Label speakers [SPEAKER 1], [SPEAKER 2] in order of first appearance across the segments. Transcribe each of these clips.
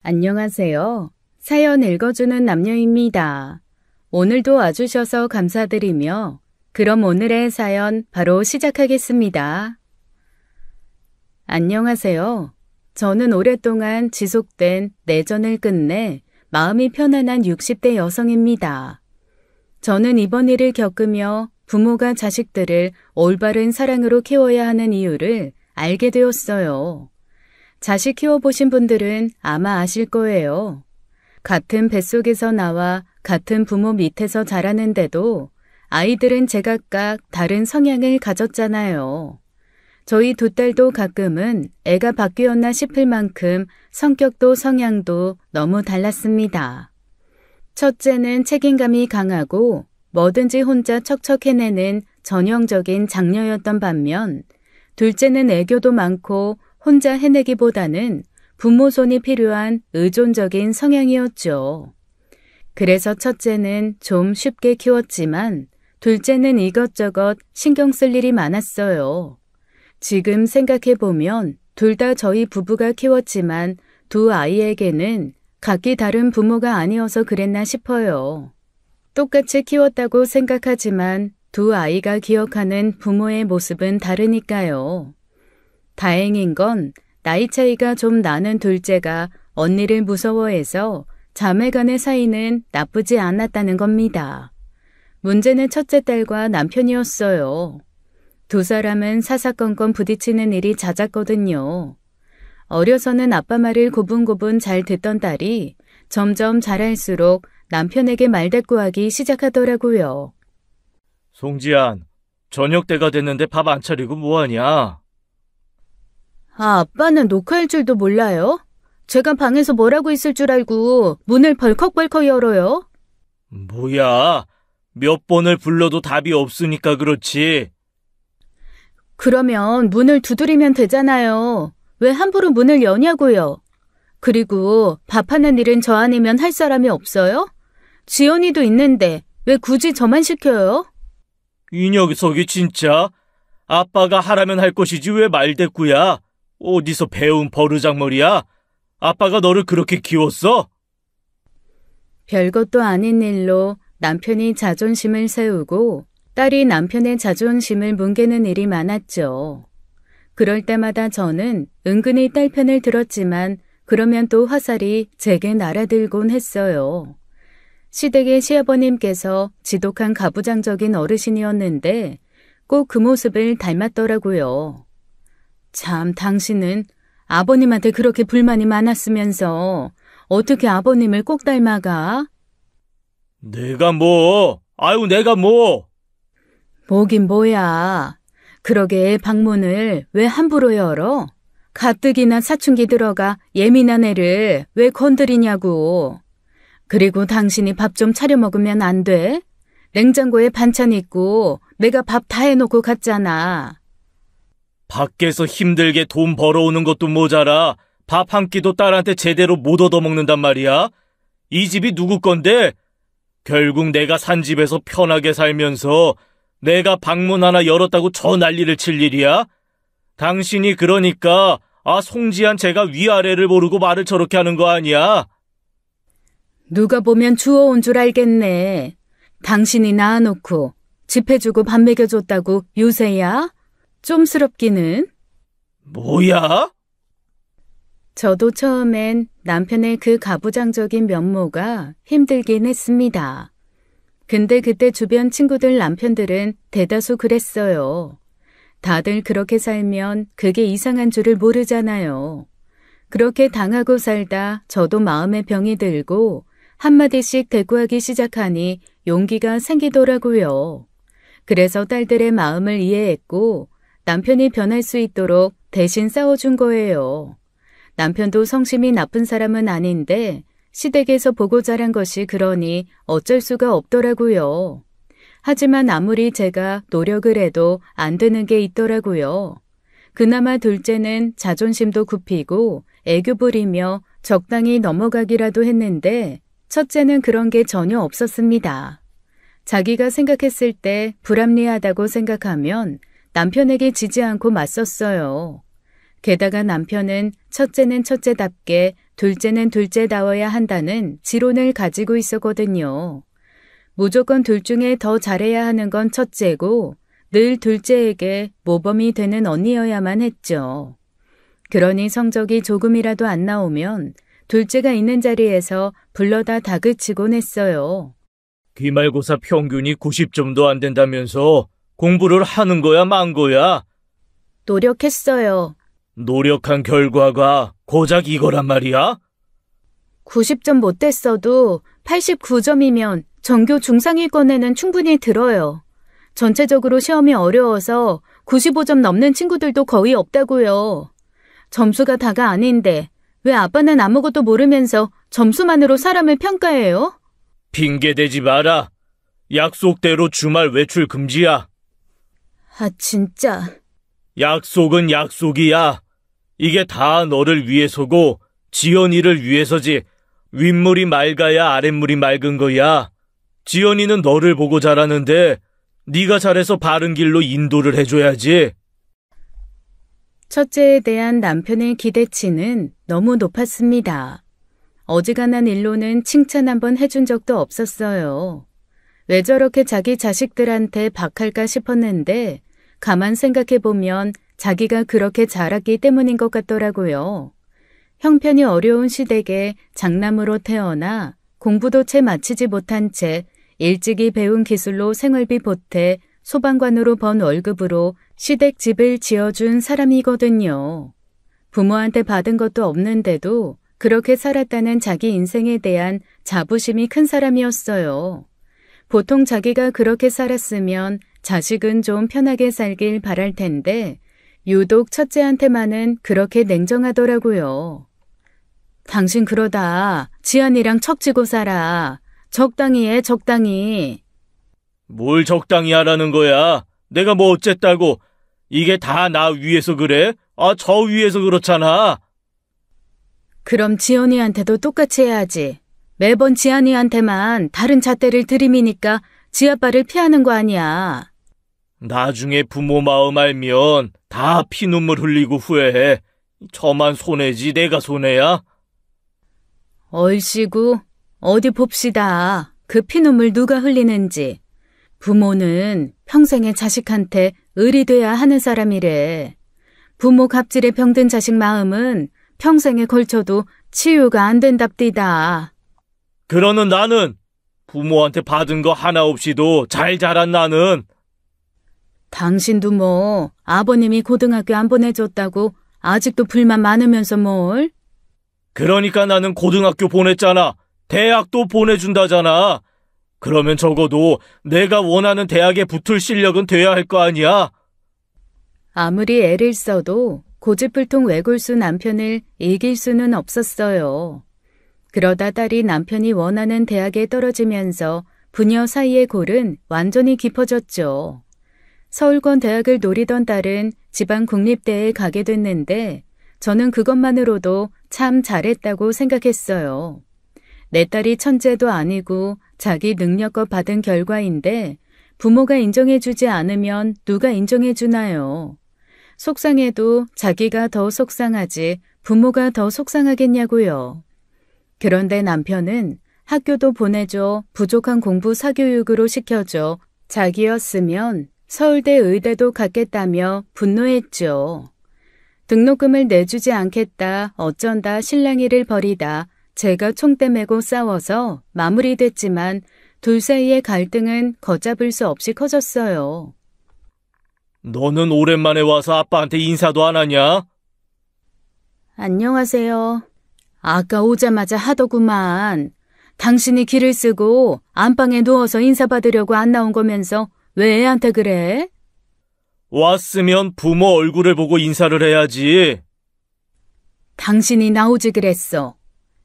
[SPEAKER 1] 안녕하세요. 사연 읽어주는 남녀입니다. 오늘도 와주셔서 감사드리며 그럼 오늘의 사연 바로 시작하겠습니다. 안녕하세요. 저는 오랫동안 지속된 내전을 끝내 마음이 편안한 60대 여성입니다. 저는 이번 일을 겪으며 부모가 자식들을 올바른 사랑으로 키워야 하는 이유를 알게 되었어요. 자식 키워보신 분들은 아마 아실 거예요. 같은 뱃속에서 나와 같은 부모 밑에서 자라는데도 아이들은 제각각 다른 성향을 가졌잖아요. 저희 두 딸도 가끔은 애가 바뀌었나 싶을 만큼 성격도 성향도 너무 달랐습니다. 첫째는 책임감이 강하고 뭐든지 혼자 척척 해내는 전형적인 장녀였던 반면 둘째는 애교도 많고 혼자 해내기보다는 부모 손이 필요한 의존적인 성향이었죠. 그래서 첫째는 좀 쉽게 키웠지만 둘째는 이것저것 신경 쓸 일이 많았어요. 지금 생각해보면 둘 다 저희 부부가 키웠지만 두 아이에게는 각기 다른 부모가 아니어서 그랬나 싶어요. 똑같이 키웠다고 생각하지만 두 아이가 기억하는 부모의 모습은 다르니까요. 다행인 건 나이 차이가 좀 나는 둘째가 언니를 무서워해서 자매 간의 사이는 나쁘지 않았다는 겁니다. 문제는 첫째 딸과 남편이었어요. 두 사람은 사사건건 부딪히는 일이 잦았거든요. 어려서는 아빠 말을 고분고분 잘 듣던 딸이 점점 자랄수록 남편에게 말대꾸하기 시작하더라고요.
[SPEAKER 2] 송지안, 저녁 때가 됐는데 밥 안 차리고 뭐하냐?
[SPEAKER 1] 아빠는 녹화할 줄도 몰라요? 제가 방에서 뭐라고 있을 줄 알고 문을 벌컥벌컥 열어요?
[SPEAKER 2] 뭐야, 몇 번을 불러도 답이 없으니까 그렇지.
[SPEAKER 1] 그러면 문을 두드리면 되잖아요. 왜 함부로 문을 여냐고요? 그리고 밥하는 일은 저 아니면 할 사람이 없어요? 지연이도 있는데 왜 굳이 저만 시켜요?
[SPEAKER 2] 이 녀석이 진짜 아빠가 하라면 할 것이지 왜 말대꾸야? 어디서 배운 버르장머리야? 아빠가 너를 그렇게 키웠어?
[SPEAKER 1] 별것도 아닌 일로 남편이 자존심을 세우고 딸이 남편의 자존심을 뭉개는 일이 많았죠. 그럴 때마다 저는 은근히 딸 편을 들었지만 그러면 또 화살이 제게 날아들곤 했어요. 시댁의 시아버님께서 지독한 가부장적인 어르신이었는데 꼭 그 모습을 닮았더라고요. 참, 당신은 아버님한테 그렇게 불만이 많았으면서 어떻게 아버님을 꼭 닮아가?
[SPEAKER 2] 내가 뭐? 내가 뭐?
[SPEAKER 1] 뭐긴 뭐야. 그러게 방문을 왜 함부로 열어? 가뜩이나 사춘기 들어가 예민한 애를 왜 건드리냐고. 그리고 당신이 밥 좀 차려 먹으면 안 돼? 냉장고에 반찬 있고 내가 밥 다 해놓고 갔잖아.
[SPEAKER 2] 밖에서 힘들게 돈 벌어오는 것도 모자라 밥 한 끼도 딸한테 제대로 못 얻어먹는단 말이야? 이 집이 누구 건데? 결국 내가 산 집에서 편하게 살면서 내가 방문 하나 열었다고 저 난리를 칠 일이야? 당신이 그러니까 송지한 제가 위아래를 모르고 말을 저렇게 하는 거 아니야?
[SPEAKER 1] 누가 보면 주워온 줄 알겠네. 당신이 낳아놓고 집 해주고 밥 먹여줬다고 유세야? 좀스럽기는.
[SPEAKER 2] 뭐야?
[SPEAKER 1] 저도 처음엔 남편의 그 가부장적인 면모가 힘들긴 했습니다. 근데 그때 주변 친구들 남편들은 대다수 그랬어요. 다들 그렇게 살면 그게 이상한 줄을 모르잖아요. 그렇게 당하고 살다 저도 마음에 병이 들고 한마디씩 대꾸하기 시작하니 용기가 생기더라고요. 그래서 딸들의 마음을 이해했고 남편이 변할 수 있도록 대신 싸워준 거예요. 남편도 성심이 나쁜 사람은 아닌데 시댁에서 보고 자란 것이 그러니 어쩔 수가 없더라고요. 하지만 아무리 제가 노력을 해도 안 되는 게 있더라고요. 그나마 둘째는 자존심도 굽히고 애교 부리며 적당히 넘어가기라도 했는데 첫째는 그런 게 전혀 없었습니다. 자기가 생각했을 때 불합리하다고 생각하면 남편에게 지지 않고 맞섰어요. 게다가 남편은 첫째는 첫째답게 둘째는 둘째다워야 한다는 지론을 가지고 있었거든요. 무조건 둘 중에 더 잘해야 하는 건 첫째고 늘 둘째에게 모범이 되는 언니여야만 했죠. 그러니 성적이 조금이라도 안 나오면 둘째가 있는 자리에서 불러다 다그치곤 했어요.
[SPEAKER 2] 기말고사 평균이 90점도 안 된다면서 공부를 하는 거야, 만 거야?
[SPEAKER 1] 노력했어요.
[SPEAKER 2] 노력한 결과가 고작 이거란 말이야?
[SPEAKER 1] 90점 못 됐어도 89점이면 전교 중상위권에는 충분히 들어요. 전체적으로 시험이 어려워서 95점 넘는 친구들도 거의 없다고요. 점수가 다가 아닌데 왜 아빠는 아무것도 모르면서 점수만으로 사람을 평가해요?
[SPEAKER 2] 핑계대지 마라. 약속대로 주말 외출 금지야.
[SPEAKER 1] 아, 진짜.
[SPEAKER 2] 약속은 약속이야. 이게 다 너를 위해서고 지연이를 위해서지. 윗물이 맑아야 아랫물이 맑은 거야. 지연이는 너를 보고 자라는데 네가 잘해서 바른 길로 인도를 해줘야지.
[SPEAKER 1] 첫째에 대한 남편의 기대치는 너무 높았습니다. 어지간한 일로는 칭찬 한번 해준 적도 없었어요. 왜 저렇게 자기 자식들한테 박할까 싶었는데 가만 생각해보면 자기가 그렇게 자랐기 때문인 것 같더라고요. 형편이 어려운 시댁에 장남으로 태어나 공부도 채 마치지 못한 채 일찍이 배운 기술로 생활비 보태 소방관으로 번 월급으로 시댁 집을 지어준 사람이거든요. 부모한테 받은 것도 없는데도 그렇게 살았다는 자기 인생에 대한 자부심이 큰 사람이었어요. 보통 자기가 그렇게 살았으면 자식은 좀 편하게 살길 바랄 텐데 유독 첫째한테만은 그렇게 냉정하더라고요. 당신 그러다 지안이랑 척지고 살아. 적당히 해, 적당히.
[SPEAKER 2] 뭘 적당히 하라는 거야? 내가 뭐 어쨌다고. 이게 다 나 위해서 그래? 아, 저 위해서 그렇잖아.
[SPEAKER 1] 그럼 지연이한테도 똑같이 해야지. 매번 지안이한테만 다른 잣대를 들이미니까 지아빠를 피하는 거 아니야.
[SPEAKER 2] 나중에 부모 마음 알면 다 피눈물 흘리고 후회해. 저만 손해지 내가 손해야?
[SPEAKER 1] 얼씨구, 어디 봅시다. 그 피눈물 누가 흘리는지. 부모는 평생에 자식한테 을이 돼야 하는 사람이래. 부모 갑질에 병든 자식 마음은 평생에 걸쳐도 치유가 안 된답디다.
[SPEAKER 2] 그러는 나는 부모한테 받은 거 하나 없이도 잘 자란 나는.
[SPEAKER 1] 당신도 뭐 아버님이 고등학교 안 보내줬다고 아직도 불만 많으면서 뭘?
[SPEAKER 2] 그러니까 나는 고등학교 보냈잖아. 대학도 보내준다잖아. 그러면 적어도 내가 원하는 대학에 붙을 실력은 돼야 할 거 아니야?
[SPEAKER 1] 아무리 애를 써도 고집불통 외골수 남편을 이길 수는 없었어요. 그러다 딸이 남편이 원하는 대학에 떨어지면서 부녀 사이의 골은 완전히 깊어졌죠. 서울권 대학을 노리던 딸은 지방 국립대에 가게 됐는데 저는 그것만으로도 참 잘했다고 생각했어요. 내 딸이 천재도 아니고 자기 능력껏 받은 결과인데 부모가 인정해주지 않으면 누가 인정해주나요? 속상해도 자기가 더 속상하지 부모가 더 속상하겠냐고요. 그런데 남편은 학교도 보내줘, 부족한 공부 사교육으로 시켜줘, 자기였으면 서울대 의대도 갔겠다며 분노했죠. 등록금을 내주지 않겠다, 어쩐다 실랑이를 벌이다 제가 총대 메고 싸워서 마무리됐지만 둘 사이의 갈등은 걷잡을 수 없이 커졌어요.
[SPEAKER 2] 너는 오랜만에 와서 아빠한테 인사도 안 하냐?
[SPEAKER 1] 안녕하세요. 아까 오자마자 하더구만. 당신이 길을 쓰고 안방에 누워서 인사받으려고 안 나온 거면서 왜 애한테 그래?
[SPEAKER 2] 왔으면 부모 얼굴을 보고 인사를 해야지.
[SPEAKER 1] 당신이 나오지 그랬어.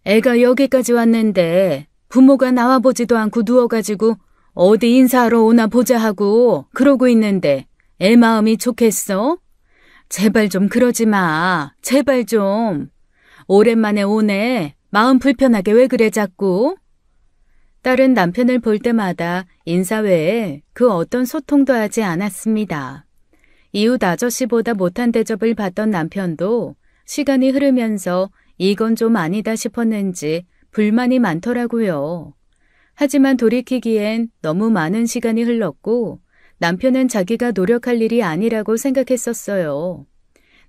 [SPEAKER 1] 애가 여기까지 왔는데 부모가 나와보지도 않고 누워가지고 어디 인사하러 오나 보자 하고 그러고 있는데 애 마음이 좋겠어? 제발 좀 그러지 마. 제발 좀. 오랜만에 오네. 마음 불편하게 왜 그래 자꾸? 딸은 남편을 볼 때마다 인사 외에 그 어떤 소통도 하지 않았습니다. 이웃 아저씨보다 못한 대접을 받던 남편도 시간이 흐르면서 이건 좀 아니다 싶었는지 불만이 많더라고요. 하지만 돌이키기엔 너무 많은 시간이 흘렀고 남편은 자기가 노력할 일이 아니라고 생각했었어요.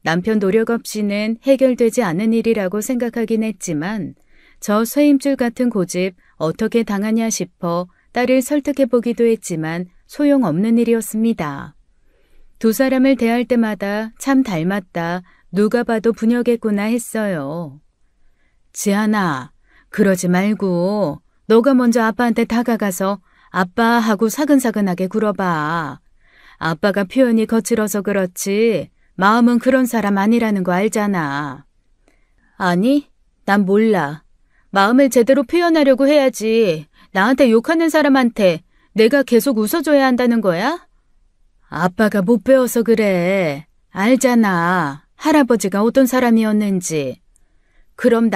[SPEAKER 1] 남편 노력 없이는 해결되지 않는 일이라고 생각하긴 했지만 저 쇠임줄 같은 고집 어떻게 당하냐 싶어 딸을 설득해보기도 했지만 소용없는 일이었습니다. 두 사람을 대할 때마다 참 닮았다, 누가 봐도 부녀겠구나 했어요. 지안아, 그러지 말고 너가 먼저 아빠한테 다가가서 아빠 하고 사근사근하게 굴어봐. 아빠가 표현이 거칠어서 그렇지 마음은 그런 사람 아니라는 거 알잖아. 아니, 난 몰라. 마음을 제대로 표현하려고 해야지. 나한테 욕하는 사람한테 내가 계속 웃어줘야 한다는 거야? 아빠가 못 배워서 그래. 알잖아. 할아버지가 어떤 사람이었는지. 그럼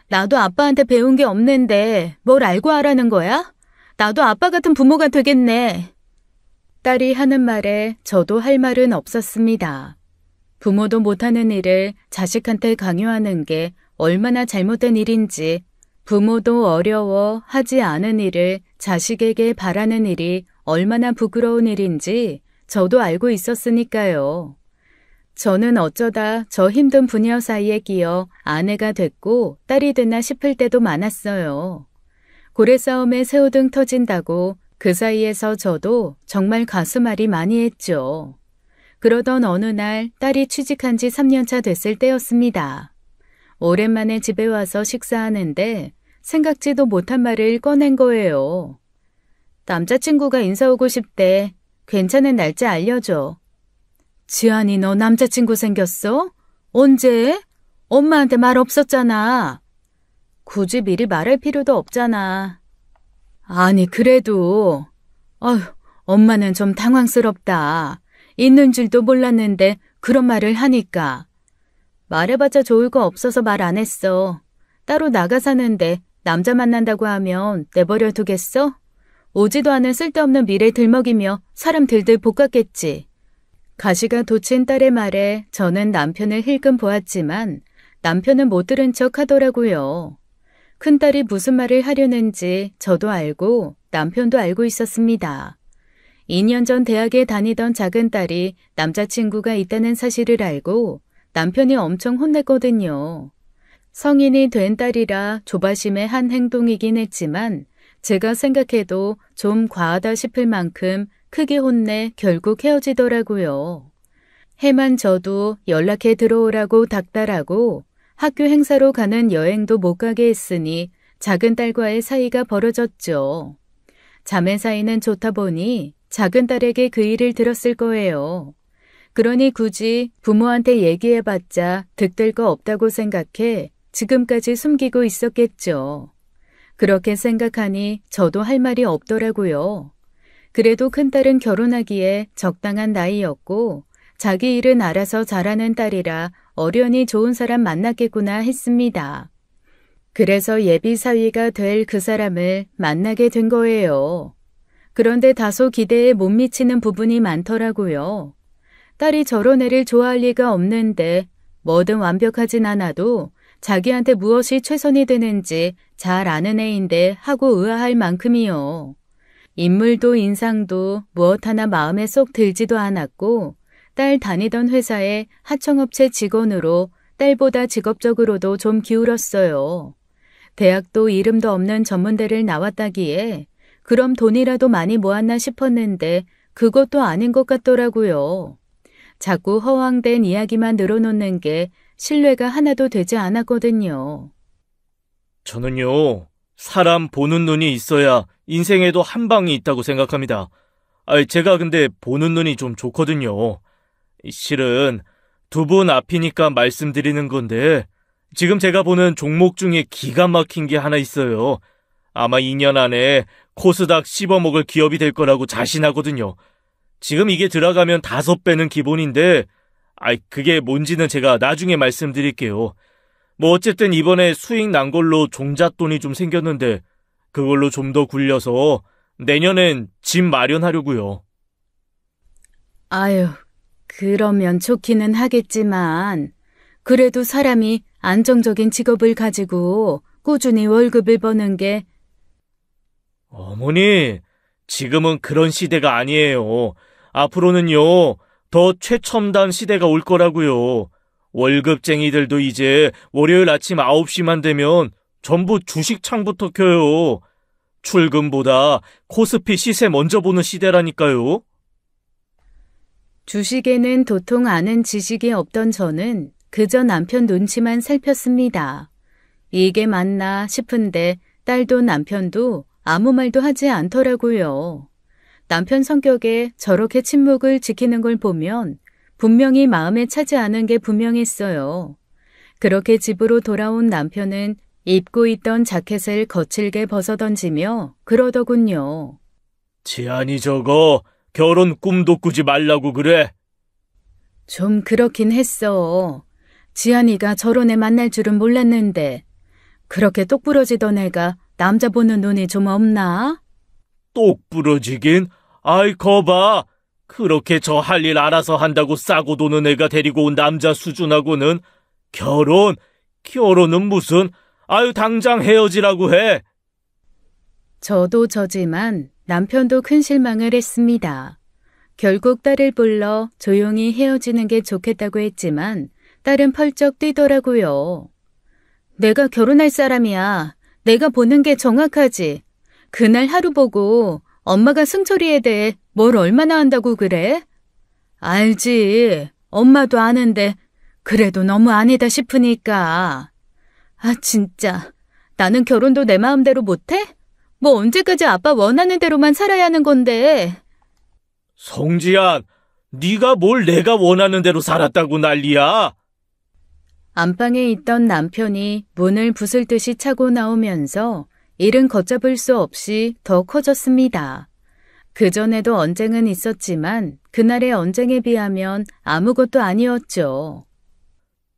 [SPEAKER 1] 나도 아빠한테 배운 게 없는데 뭘 알고 하라는 거야? 나도 아빠 같은 부모가 되겠네. 딸이 하는 말에 저도 할 말은 없었습니다. 부모도 못하는 일을 자식한테 강요하는 게 얼마나 잘못된 일인지, 부모도 어려워 하지 않은 일을 자식에게 바라는 일이 얼마나 부끄러운 일인지 저도 알고 있었으니까요. 저는 어쩌다 저 힘든 부녀 사이에 끼어 아내가 됐고 딸이 됐나 싶을 때도 많았어요. 고래싸움에 새우등 터진다고 그 사이에서 저도 정말 가슴앓이 많이 했죠. 그러던 어느 날 딸이 취직한 지 3년차 됐을 때였습니다. 오랜만에 집에 와서 식사하는데 생각지도 못한 말을 꺼낸 거예요. 남자친구가 인사 오고 싶대. 괜찮은 날짜 알려줘. 지안이 너 남자친구 생겼어? 언제? 엄마한테 말 없었잖아. 굳이 미리 말할 필요도 없잖아. 아니 그래도 엄마는 좀 당황스럽다. 있는 줄도 몰랐는데 그런 말을 하니까. 말해봤자 좋을 거 없어서 말 안 했어. 따로 나가 사는데 남자 만난다고 하면 내버려 두겠어? 오지도 않은 쓸데없는 미래 들먹이며 사람 들들 볶았겠지. 가시가 돋친 딸의 말에 저는 남편을 힐끔 보았지만 남편은 못 들은 척 하더라고요. 큰딸이 무슨 말을 하려는지 저도 알고 남편도 알고 있었습니다. 2년 전 대학에 다니던 작은딸이 남자친구가 있다는 사실을 알고 남편이 엄청 혼냈거든요. 성인이 된 딸이라 조바심의 한 행동이긴 했지만 제가 생각해도 좀 과하다 싶을 만큼 크게 혼내 결국 헤어지더라고요. 해만 져도 연락해 들어오라고 닥달하고 학교 행사로 가는 여행도 못 가게 했으니 작은 딸과의 사이가 벌어졌죠. 자매 사이는 좋다 보니 작은 딸에게 그 일을 들었을 거예요. 그러니 굳이 부모한테 얘기해봤자 득될 거 없다고 생각해 지금까지 숨기고 있었겠죠. 그렇게 생각하니 저도 할 말이 없더라고요. 그래도 큰딸은 결혼하기에 적당한 나이였고 자기 일은 알아서 잘하는 딸이라 어련히 좋은 사람 만났겠구나 했습니다. 그래서 예비 사위가 될 그 사람을 만나게 된 거예요. 그런데 다소 기대에 못 미치는 부분이 많더라고요. 딸이 저런 애를 좋아할 리가 없는데 뭐든 완벽하진 않아도 자기한테 무엇이 최선이 되는지 잘 아는 애인데 하고 의아할 만큼이요. 인물도 인상도 무엇 하나 마음에 쏙 들지도 않았고 딸 다니던 회사의 하청업체 직원으로 딸보다 직업적으로도 좀 기울었어요. 대학도 이름도 없는 전문대를 나왔다기에 그럼 돈이라도 많이 모았나 싶었는데 그것도 아닌 것 같더라고요. 자꾸 허황된 이야기만 늘어놓는 게 신뢰가 하나도 되지 않았거든요.
[SPEAKER 2] 저는요, 사람 보는 눈이 있어야 인생에도 한 방이 있다고 생각합니다. 제가 근데 보는 눈이 좀 좋거든요. 실은 두 분 앞이니까 말씀드리는 건데 지금 제가 보는 종목 중에 기가 막힌 게 하나 있어요. 아마 2년 안에 코스닥 씹어먹을 기업이 될 거라고 자신하거든요. 지금 이게 들어가면 5배는 기본인데 그게 뭔지는 제가 나중에 말씀드릴게요. 뭐 어쨌든 이번에 수익 난 걸로 종잣돈이 좀 생겼는데 그걸로 좀 더 굴려서 내년엔 집 마련하려고요.
[SPEAKER 1] 아유, 그러면 좋기는 하겠지만 그래도 사람이 안정적인 직업을 가지고 꾸준히 월급을 버는 게
[SPEAKER 2] 어머니, 지금은 그런 시대가 아니에요. 앞으로는요, 더 최첨단 시대가 올 거라고요. 월급쟁이들도 이제 월요일 아침 9시만 되면 전부 주식창부터 켜요. 출근보다 코스피 시세 먼저 보는 시대라니까요.
[SPEAKER 1] 주식에는 도통 아는 지식이 없던 저는 그저 남편 눈치만 살폈습니다. 이게 맞나 싶은데 딸도 남편도 아무 말도 하지 않더라고요. 남편 성격에 저렇게 침묵을 지키는 걸 보면 분명히 마음에 차지 않은 게 분명했어요. 그렇게 집으로 돌아온 남편은 입고 있던 자켓을 거칠게 벗어던지며 그러더군요.
[SPEAKER 2] 지안이 저거 결혼 꿈도 꾸지 말라고 그래.
[SPEAKER 1] 좀 그렇긴 했어. 지안이가 저런 애 만날 줄은 몰랐는데 그렇게 똑부러지던 애가 남자 보는 눈이 좀 없나?
[SPEAKER 2] 똑 부러지긴? 아이 거봐. 그렇게 저 할 일 알아서 한다고 싸고 도는 애가 데리고 온 남자 수준하고는 결혼은 무슨, 아유 당장 헤어지라고 해.
[SPEAKER 1] 저도 저지만 남편도 큰 실망을 했습니다. 결국 딸을 불러 조용히 헤어지는 게 좋겠다고 했지만 딸은 펄쩍 뛰더라고요. 내가 결혼할 사람이야. 내가 보는 게 정확하지. 그날 하루 보고 엄마가 승철이에 대해 뭘 얼마나 안다고 그래? 알지. 엄마도 아는데 그래도 너무 아니다 싶으니까. 아 진짜. 나는 결혼도 내 마음대로 못해? 뭐 언제까지 아빠 원하는 대로만 살아야 하는 건데.
[SPEAKER 2] 성지안, 네가 뭘 내가 원하는 대로 살았다고 난리야?
[SPEAKER 1] 안방에 있던 남편이 문을 부술 듯이 차고 나오면서 일은 걷잡을 수 없이 더 커졌습니다. 그전에도 언쟁은 있었지만 그날의 언쟁에 비하면 아무것도 아니었죠.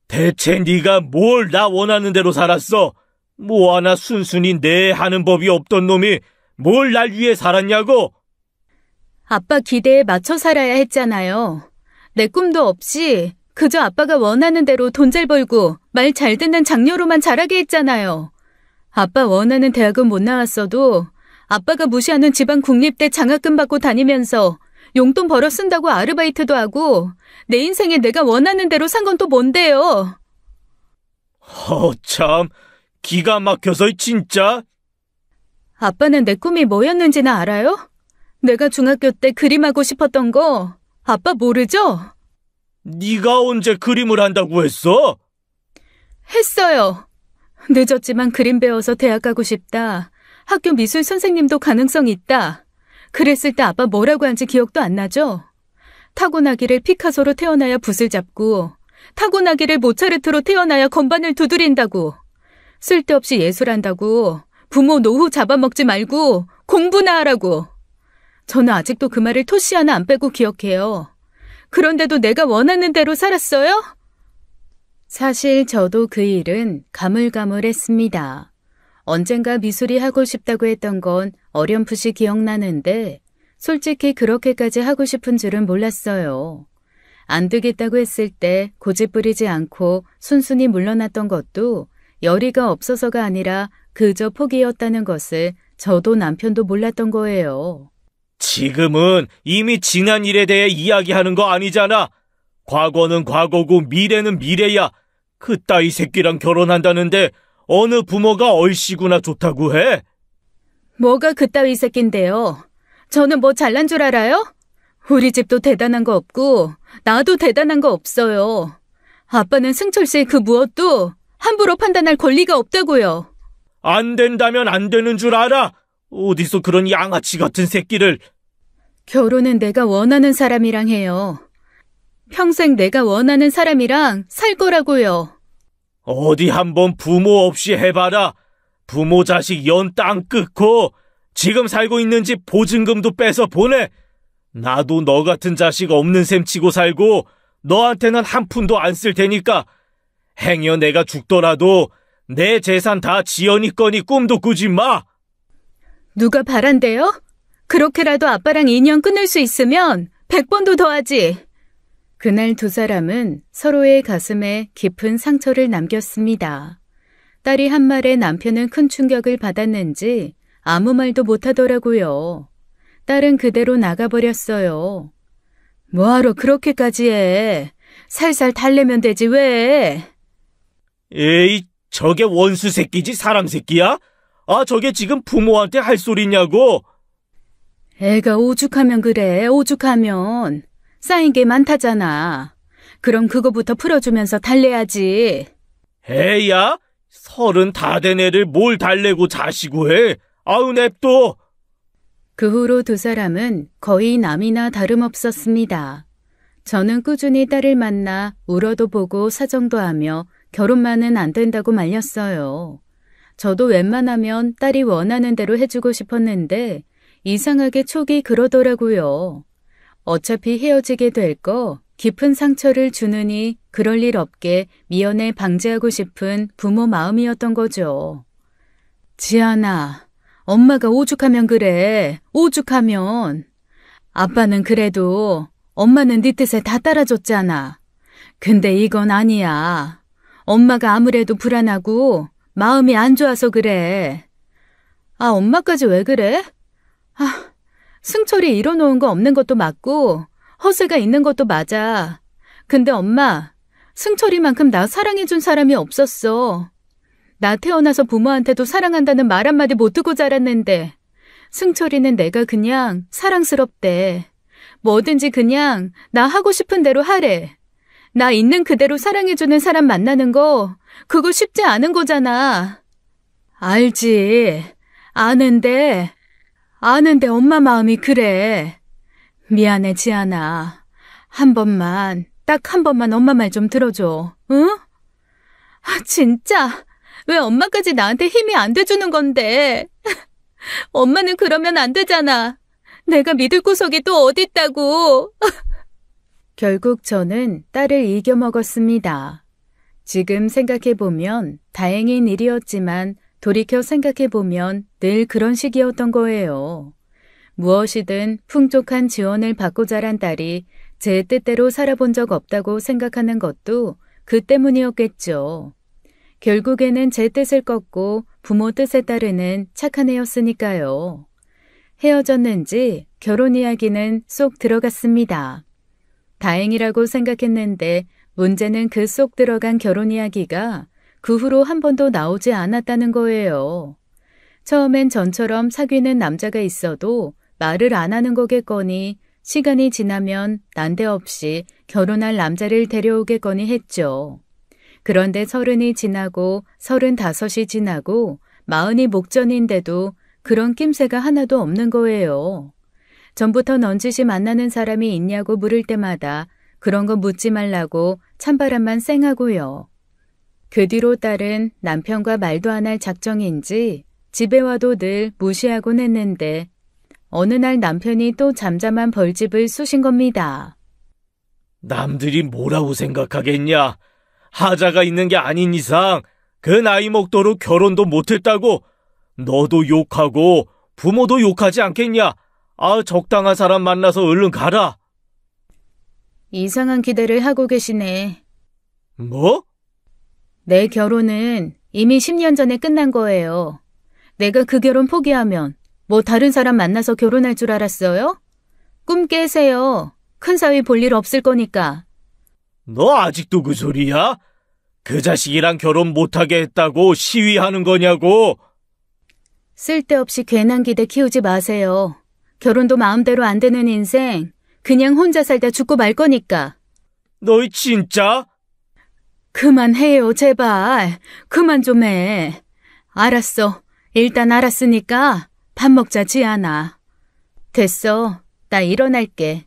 [SPEAKER 2] 대체 네가 뭘 나 원하는 대로 살았어? 뭐 하나 순순히 내 하는 법이 없던 놈이 뭘 날 위해 살았냐고?
[SPEAKER 1] 아빠 기대에 맞춰 살아야 했잖아요. 내 꿈도 없이 그저 아빠가 원하는 대로 돈 잘 벌고 말 잘 듣는 장녀로만 자라게 했잖아요. 아빠 원하는 대학은 못 나왔어도 아빠가 무시하는 지방 국립대 장학금 받고 다니면서 용돈 벌어 쓴다고 아르바이트도 하고 내 인생에 내가 원하는 대로 산 건 또 뭔데요?
[SPEAKER 2] 참, 기가 막혀서 진짜.
[SPEAKER 1] 아빠는 내 꿈이 뭐였는지는 알아요? 내가 중학교 때 그림하고 싶었던 거 아빠 모르죠?
[SPEAKER 2] 네가 언제 그림을 한다고 했어?
[SPEAKER 1] 했어요. 늦었지만 그림 배워서 대학 가고 싶다. 학교 미술 선생님도 가능성 있다. 그랬을 때 아빠 뭐라고 한지 기억도 안 나죠? 타고나기를 피카소로 태어나야 붓을 잡고 타고나기를 모차르트로 태어나야 건반을 두드린다고. 쓸데없이 예술한다고 부모 노후 잡아먹지 말고 공부나 하라고. 저는 아직도 그 말을 토시 하나 안 빼고 기억해요. 그런데도 내가 원하는 대로 살았어요? 사실 저도 그 일은 가물가물했습니다. 언젠가 미술이 하고 싶다고 했던 건 어렴풋이 기억나는데 솔직히 그렇게까지 하고 싶은 줄은 몰랐어요. 안 되겠다고 했을 때 고집부리지 않고 순순히 물러났던 것도 열의가 없어서가 아니라 그저 포기였다는 것을 저도 남편도 몰랐던 거예요.
[SPEAKER 2] 지금은 이미 지난 일에 대해 이야기하는 거 아니잖아. 과거는 과거고 미래는 미래야. 그따위 새끼랑 결혼한다는데 어느 부모가 얼씨구나 좋다고 해?
[SPEAKER 1] 뭐가 그따위 새낀데요? 저는 뭐 잘난 줄 알아요? 우리 집도 대단한 거 없고 나도 대단한 거 없어요. 아빠는 승철 씨의 그 무엇도 함부로 판단할 권리가 없다고요.
[SPEAKER 2] 안 된다면 안 되는 줄 알아. 어디서 그런 양아치 같은 새끼를.
[SPEAKER 1] 결혼은 내가 원하는 사람이랑 해요. 평생 내가 원하는 사람이랑 살 거라고요.
[SPEAKER 2] 어디 한번 부모 없이 해봐라. 부모 자식 연 땅 끊고 지금 살고 있는 집 보증금도 빼서 보내. 나도 너 같은 자식 없는 셈 치고 살고 너한테는 한 푼도 안 쓸 테니까 행여 내가 죽더라도 내 재산 다 지연이 거니 꿈도 꾸지 마.
[SPEAKER 1] 누가 바란대요? 그렇게라도 아빠랑 인연 끊을 수 있으면 100번도 더 하지. 그날 두 사람은 서로의 가슴에 깊은 상처를 남겼습니다. 딸이 한 말에 남편은 큰 충격을 받았는지 아무 말도 못하더라고요. 딸은 그대로 나가버렸어요. 뭐하러 그렇게까지 해? 살살 달래면 되지 왜?
[SPEAKER 2] 에이, 저게 원수 새끼지 사람 새끼야? 아, 저게 지금 부모한테 할 소리냐고?
[SPEAKER 1] 애가 오죽하면 그래, 오죽하면. 쌓인 게 많다잖아. 그럼 그거부터 풀어주면서 달래야지.
[SPEAKER 2] 에이야, 30 다 된 애를 뭘 달래고 자시고 해. 아우, 냅둬.
[SPEAKER 1] 그 후로 두 사람은 거의 남이나 다름없었습니다. 저는 꾸준히 딸을 만나 울어도 보고 사정도 하며 결혼만은 안 된다고 말렸어요. 저도 웬만하면 딸이 원하는 대로 해주고 싶었는데 이상하게 촉이 그러더라고요. 어차피 헤어지게 될 거 깊은 상처를 주느니 그럴 일 없게 미연에 방지하고 싶은 부모 마음이었던 거죠. 지안아, 엄마가 오죽하면 그래. 오죽하면. 아빠는 그래도 엄마는 네 뜻에 다 따라줬잖아. 근데 이건 아니야. 엄마가 아무래도 불안하고 마음이 안 좋아서 그래. 아, 엄마까지 왜 그래? 아, 승철이 이뤄놓은 거 없는 것도 맞고 허세가 있는 것도 맞아. 근데 엄마, 승철이만큼 나 사랑해준 사람이 없었어. 나 태어나서 부모한테도 사랑한다는 말 한마디 못 듣고 자랐는데 승철이는 내가 그냥 사랑스럽대. 뭐든지 그냥 나 하고 싶은 대로 하래. 나 있는 그대로 사랑해주는 사람 만나는 거 그거 쉽지 않은 거잖아. 알지. 아는데 엄마 마음이 그래. 미안해, 지안아. 한 번만, 딱 한 번만 엄마 말 좀 들어줘. 응? 아, 진짜. 왜 엄마까지 나한테 힘이 안 돼주는 건데. 엄마는 그러면 안 되잖아. 내가 믿을 구석이 또 어딨다고. 결국 저는 딸을 이겨먹었습니다. 지금 생각해보면 다행인 일이었지만 돌이켜 생각해보면 늘 그런 식이었던 거예요. 무엇이든 풍족한 지원을 받고 자란 딸이 제 뜻대로 살아본 적 없다고 생각하는 것도 그 때문이었겠죠. 결국에는 제 뜻을 꺾고 부모 뜻에 따르는 착한 애였으니까요. 헤어졌는지 결혼 이야기는 쏙 들어갔습니다. 다행이라고 생각했는데 문제는 그 쏙 들어간 결혼 이야기가 그 후로 한 번도 나오지 않았다는 거예요. 처음엔 전처럼 사귀는 남자가 있어도 말을 안 하는 거겠거니 시간이 지나면 난데없이 결혼할 남자를 데려오겠거니 했죠. 그런데 30이 지나고 35이 지나고 40이 목전인데도 그런 낌새가 하나도 없는 거예요. 전부터 넌지시 만나는 사람이 있냐고 물을 때마다 그런 거 묻지 말라고 찬바람만 쌩하고요. 그 뒤로 딸은 남편과 말도 안 할 작정인지 집에 와도 늘 무시하곤 했는데 어느 날 남편이 또 잠잠한 벌집을 쑤신 겁니다.
[SPEAKER 2] 남들이 뭐라고 생각하겠냐? 하자가 있는 게 아닌 이상 그 나이 먹도록 결혼도 못했다고 너도 욕하고 부모도 욕하지 않겠냐? 아, 적당한 사람 만나서 얼른 가라.
[SPEAKER 1] 이상한 기대를 하고 계시네.
[SPEAKER 2] 뭐?
[SPEAKER 1] 내 결혼은 이미 10년 전에 끝난 거예요. 내가 그 결혼 포기하면 뭐 다른 사람 만나서 결혼할 줄 알았어요? 꿈 깨세요. 큰 사위 볼 일 없을 거니까.
[SPEAKER 2] 너 아직도 그 소리야? 그 자식이랑 결혼 못하게 했다고 시위하는 거냐고?
[SPEAKER 1] 쓸데없이 괜한 기대 키우지 마세요. 결혼도 마음대로 안 되는 인생 그냥 혼자 살다 죽고 말 거니까.
[SPEAKER 2] 너희 진짜?
[SPEAKER 1] 그만해요, 제발. 그만 좀 해. 알았어. 일단 알았으니까 밥 먹자, 지안아. 됐어. 나 일어날게.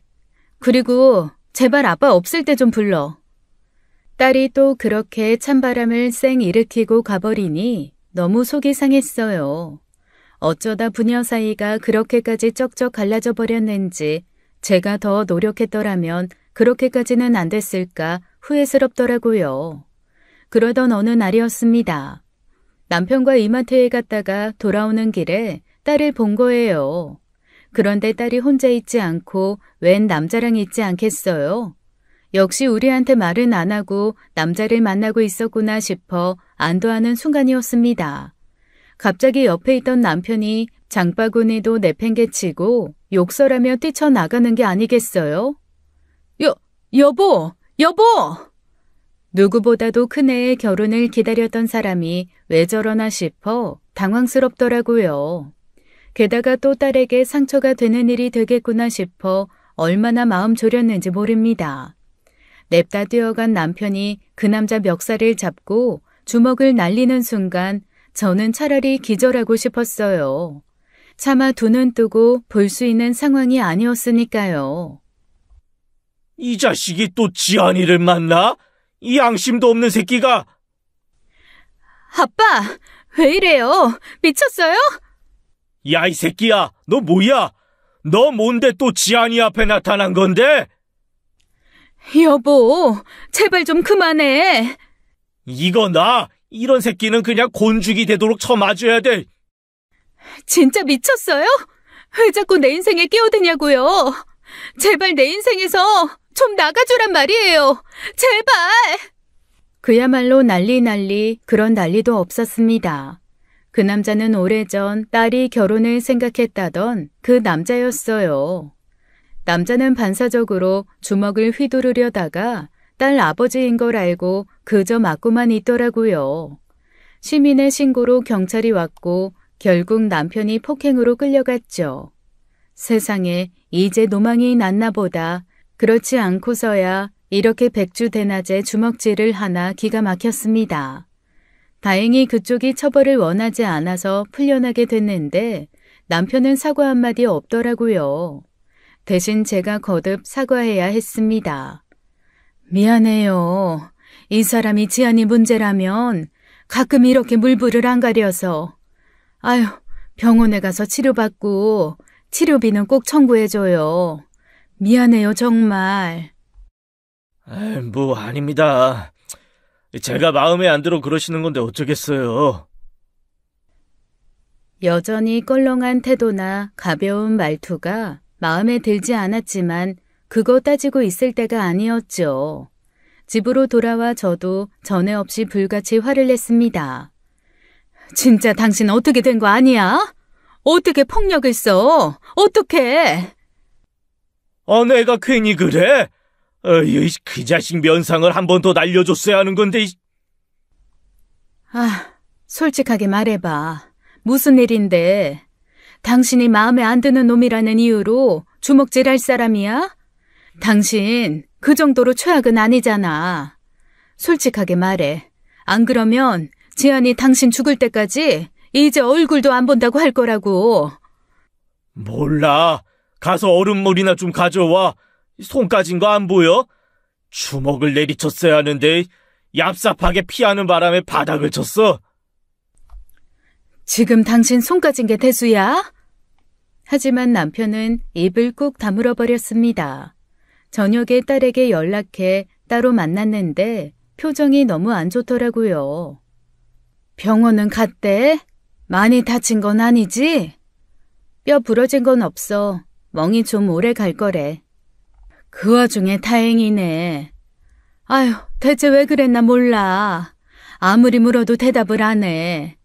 [SPEAKER 1] 그리고 제발 아빠 없을 때 좀 불러. 딸이 또 그렇게 찬바람을 쌩 일으키고 가버리니 너무 속이 상했어요. 어쩌다 부녀 사이가 그렇게까지 쩍쩍 갈라져 버렸는지 제가 더 노력했더라면 그렇게까지는 안 됐을까 후회스럽더라고요. 그러던 어느 날이었습니다. 남편과 이마트에 갔다가 돌아오는 길에 딸을 본 거예요. 그런데 딸이 혼자 있지 않고 웬 남자랑 있지 않겠어요? 역시 우리한테 말은 안 하고 남자를 만나고 있었구나 싶어 안도하는 순간이었습니다. 갑자기 옆에 있던 남편이 장바구니도 내팽개치고 욕설하며 뛰쳐나가는 게 아니겠어요? 여보! 누구보다도 큰애의 결혼을 기다렸던 사람이 왜 저러나 싶어 당황스럽더라고요. 게다가 또 딸에게 상처가 되는 일이 되겠구나 싶어 얼마나 마음 졸였는지 모릅니다. 냅다 뛰어간 남편이 그 남자 멱살을 잡고 주먹을 날리는 순간 저는 차라리 기절하고 싶었어요. 차마 두 눈 뜨고 볼 수 있는 상황이 아니었으니까요.
[SPEAKER 2] 이 자식이 또 지안이를 만나? 이 양심도 없는 새끼가!
[SPEAKER 1] 아빠, 왜 이래요? 미쳤어요?
[SPEAKER 2] 야, 이 새끼야, 너 뭐야? 너 뭔데 또 지안이 앞에 나타난 건데?
[SPEAKER 1] 여보, 제발 좀 그만해.
[SPEAKER 2] 이거 이런 새끼는 그냥 곤죽이 되도록 쳐맞아야 돼.
[SPEAKER 1] 진짜 미쳤어요? 왜 자꾸 내 인생에 끼어드냐고요? 제발 내 인생에서 좀 나가주란 말이에요. 제발! 그야말로 난리 그런 난리도 없었습니다. 그 남자는 오래전 딸이 결혼을 생각했다던 그 남자였어요. 남자는 반사적으로 주먹을 휘두르려다가 딸 아버지인 걸 알고 그저 맞고만 있더라고요. 시민의 신고로 경찰이 왔고 결국 남편이 폭행으로 끌려갔죠. 세상에 이제 노망이 났나 보다. 그렇지 않고서야 이렇게 백주대낮에 주먹질을 하나 기가 막혔습니다. 다행히 그쪽이 처벌을 원하지 않아서 풀려나게 됐는데 남편은 사과 한마디 없더라고요. 대신 제가 거듭 사과해야 했습니다. 미안해요. 이 사람이 지안이 문제라면 가끔 이렇게 물불을 안 가려서. 아유, 병원에 가서 치료받고 치료비는 꼭 청구해줘요. 미안해요, 정말.
[SPEAKER 2] 뭐 아닙니다. 제가 마음에 안 들어 그러시는 건데 어쩌겠어요.
[SPEAKER 1] 여전히 껄렁한 태도나 가벼운 말투가 마음에 들지 않았지만 그거 따지고 있을 때가 아니었죠. 집으로 돌아와 저도 전에 없이 불같이 화를 냈습니다. 진짜 당신 어떻게 된 거 아니야? 어떻게 폭력을 써? 어떻게?
[SPEAKER 2] 내가 괜히 그래? 그 자식 면상을 한 번 더 날려줬어야 하는 건데.
[SPEAKER 1] 솔직하게 말해봐. 무슨 일인데? 당신이 마음에 안 드는 놈이라는 이유로 주먹질할 사람이야? 당신 그 정도로 최악은 아니잖아. 솔직하게 말해. 안 그러면 지안이 당신 죽을 때까지 이제 얼굴도 안 본다고 할 거라고.
[SPEAKER 2] 몰라. 가서 얼음물이나 좀 가져와. 손까진 거 안 보여? 주먹을 내리쳤어야 하는데 얍삽하게 피하는 바람에 바닥을 쳤어.
[SPEAKER 1] 지금 당신 손까진 게 대수야? 하지만 남편은 입을 꾹 다물어 버렸습니다. 저녁에 딸에게 연락해 따로 만났는데 표정이 너무 안 좋더라고요. 병원은 갔대? 많이 다친 건 아니지? 뼈 부러진 건 없어. 멍이 좀 오래 갈 거래. 그 와중에 다행이네. 아휴, 대체 왜 그랬나 몰라. 아무리 물어도 대답을 안 해.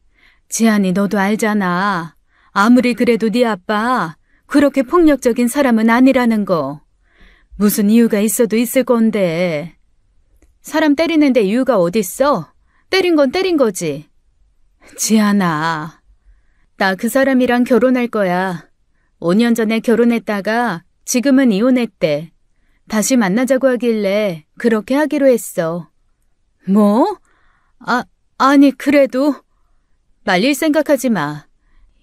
[SPEAKER 1] 지안이 너도 알잖아. 아무리 그래도 네 아빠 그렇게 폭력적인 사람은 아니라는 거. 무슨 이유가 있어도 있을 건데. 사람 때리는데 이유가 어딨어? 때린 건 때린 거지. 지안아, 나 그 사람이랑 결혼할 거야. 5년 전에 결혼했다가 지금은 이혼했대. 다시 만나자고 하길래 그렇게 하기로 했어. 뭐? 아니 그래도 말릴 생각하지 마.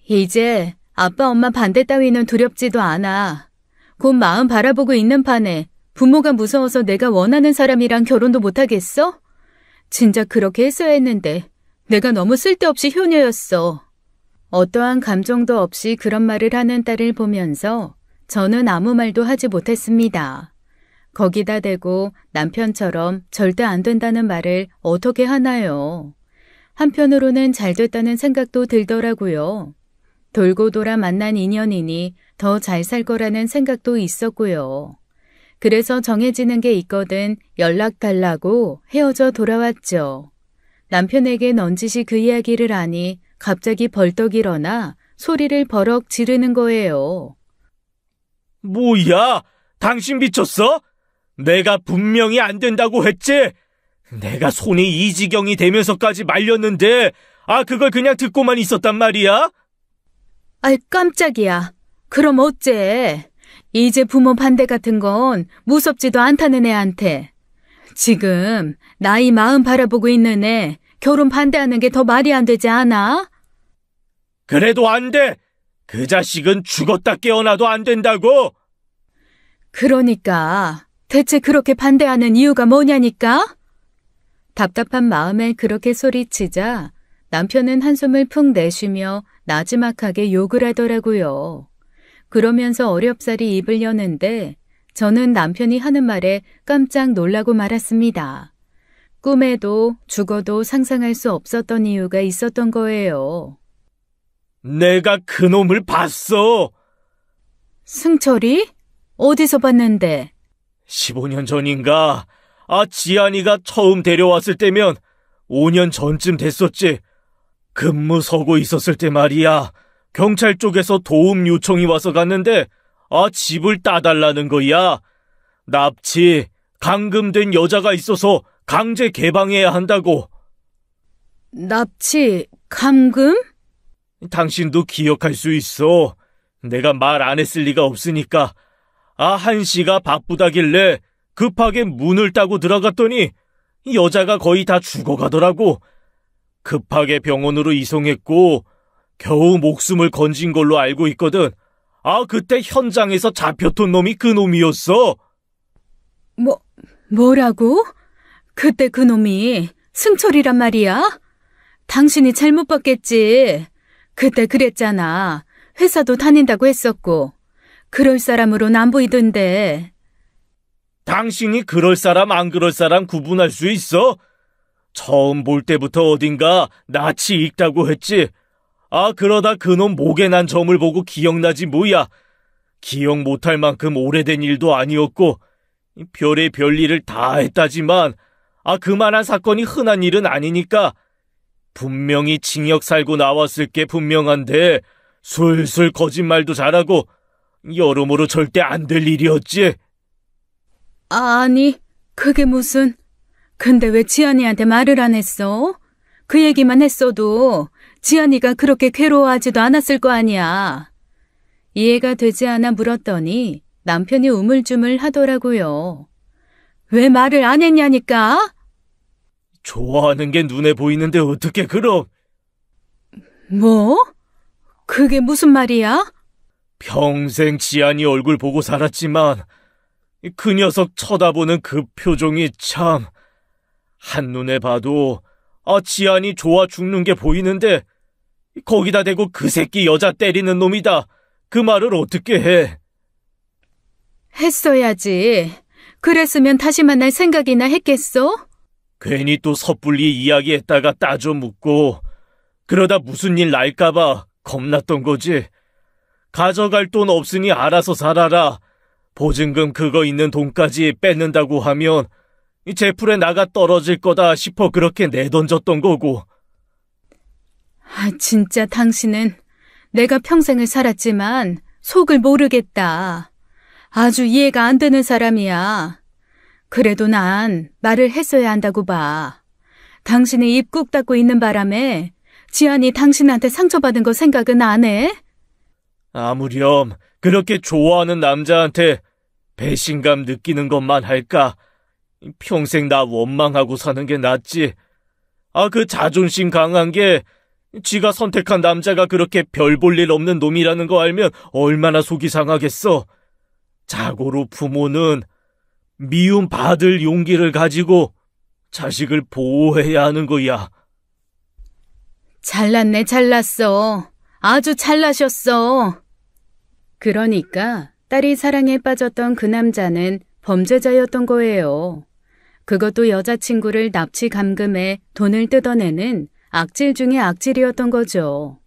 [SPEAKER 1] 이제 아빠 엄마 반대 따위는 두렵지도 않아. 곧 마음 바라보고 있는 판에 부모가 무서워서 내가 원하는 사람이랑 결혼도 못하겠어? 진짜 그렇게 했어야 했는데 내가 너무 쓸데없이 효녀였어. 어떠한 감정도 없이 그런 말을 하는 딸을 보면서 저는 아무 말도 하지 못했습니다. 거기다 대고 남편처럼 절대 안 된다는 말을 어떻게 하나요? 한편으로는 잘 됐다는 생각도 들더라고요. 돌고 돌아 만난 인연이니 더 잘 살 거라는 생각도 있었고요. 그래서 정해지는 게 있거든 연락 달라고 헤어져 돌아왔죠. 남편에게 넌지시 그 이야기를 하니 갑자기 벌떡 일어나 소리를 버럭 지르는 거예요.
[SPEAKER 2] 뭐야? 당신 미쳤어? 내가 분명히 안 된다고 했지? 내가 손이 이 지경이 되면서까지 말렸는데, 그걸 그냥 듣고만 있었단 말이야?
[SPEAKER 1] 아이, 깜짝이야. 그럼 어째? 이제 부모 반대 같은 건 무섭지도 않다는 애한테. 지금 나이 40 바라보고 있는 애 결혼 반대하는 게 더 말이 안 되지 않아?
[SPEAKER 2] 그래도 안 돼! 그 자식은 죽었다 깨어나도 안 된다고!
[SPEAKER 1] 그러니까 대체 그렇게 반대하는 이유가 뭐냐니까? 답답한 마음에 그렇게 소리치자 남편은 한숨을 푹 내쉬며 나지막하게 욕을 하더라고요. 그러면서 어렵사리 입을 여는데 저는 남편이 하는 말에 깜짝 놀라고 말았습니다. 꿈에도 죽어도 상상할 수 없었던 이유가 있었던 거예요.
[SPEAKER 2] 내가 그놈을 봤어!
[SPEAKER 1] 승철이? 어디서 봤는데?
[SPEAKER 2] 15년 전인가? 지안이가 처음 데려왔을 때면 5년 전쯤 됐었지. 근무 서고 있었을 때 말이야. 경찰 쪽에서 도움 요청이 와서 갔는데 집을 따달라는 거야. 납치, 감금된 여자가 있어서 강제 개방해야 한다고.
[SPEAKER 1] 납치, 감금?
[SPEAKER 2] 당신도 기억할 수 있어. 내가 말 안 했을 리가 없으니까. 한씨가 바쁘다길래 급하게 문을 따고 들어갔더니 여자가 거의 다 죽어가더라고. 급하게 병원으로 이송했고 겨우 목숨을 건진 걸로 알고 있거든. 그때 현장에서 잡혀둔 놈이 그 놈이었어.
[SPEAKER 1] 뭐라고? 그때 그 놈이 승철이란 말이야? 당신이 잘못 봤겠지. 그때 그랬잖아. 회사도 다닌다고 했었고. 그럴 사람으로는 안 보이던데.
[SPEAKER 2] 당신이 그럴 사람 안 그럴 사람 구분할 수 있어? 처음 볼 때부터 어딘가 낯이 익다고 했지. 그러다 그놈 목에 난 점을 보고 기억나지 뭐야. 기억 못할 만큼 오래된 일도 아니었고 별의 별일을 다 했다지만 그만한 사건이 흔한 일은 아니니까 분명히 징역 살고 나왔을 게 분명한데 술술 거짓말도 잘하고 여러모로 절대 안 될 일이었지.
[SPEAKER 1] 아니, 그게 무슨... 근데 왜 지안이한테 말을 안 했어? 그 얘기만 했어도 지안이가 그렇게 괴로워하지도 않았을 거 아니야. 이해가 되지 않아 물었더니 남편이 우물쭈물 하더라고요. 왜 말을 안 했냐니까?
[SPEAKER 2] 좋아하는 게 눈에 보이는데 어떻게 그럼?
[SPEAKER 1] 뭐? 그게 무슨 말이야?
[SPEAKER 2] 평생 지안이 얼굴 보고 살았지만 그 녀석 쳐다보는 그 표정이 참... 한눈에 봐도 지안이 좋아 죽는 게 보이는데 거기다 대고 그 새끼 여자 때리는 놈이다. 그 말을 어떻게 해?
[SPEAKER 1] 했어야지. 그랬으면 다시 만날 생각이나 했겠어?
[SPEAKER 2] 괜히 또 섣불리 이야기했다가 따져 묻고 그러다 무슨 일 날까봐 겁났던 거지. 가져갈 돈 없으니 알아서 살아라. 보증금 그거 있는 돈까지 뺏는다고 하면 제풀에 나가 떨어질 거다 싶어 그렇게 내던졌던 거고.
[SPEAKER 1] 진짜 당신은 내가 평생을 살았지만 속을 모르겠다. 아주 이해가 안 되는 사람이야. 그래도 난 말을 했어야 한다고 봐. 당신이 입 꾹 닫고 있는 바람에 지안이 당신한테 상처받은 거 생각은 안 해?
[SPEAKER 2] 아무렴 그렇게 좋아하는 남자한테 배신감 느끼는 것만 할까? 평생 나 원망하고 사는 게 낫지. 그 자존심 강한 게 지가 선택한 남자가 그렇게 별 볼 일 없는 놈이라는 거 알면 얼마나 속이 상하겠어. 자고로 부모는 미움 받을 용기를 가지고 자식을 보호해야 하는 거야.
[SPEAKER 1] 잘났네, 잘났어. 아주 잘나셨어. 그러니까 딸이 사랑에 빠졌던 그 남자는 범죄자였던 거예요. 그것도 여자친구를 납치 감금해 돈을 뜯어내는 악질 중에 악질이었던 거죠.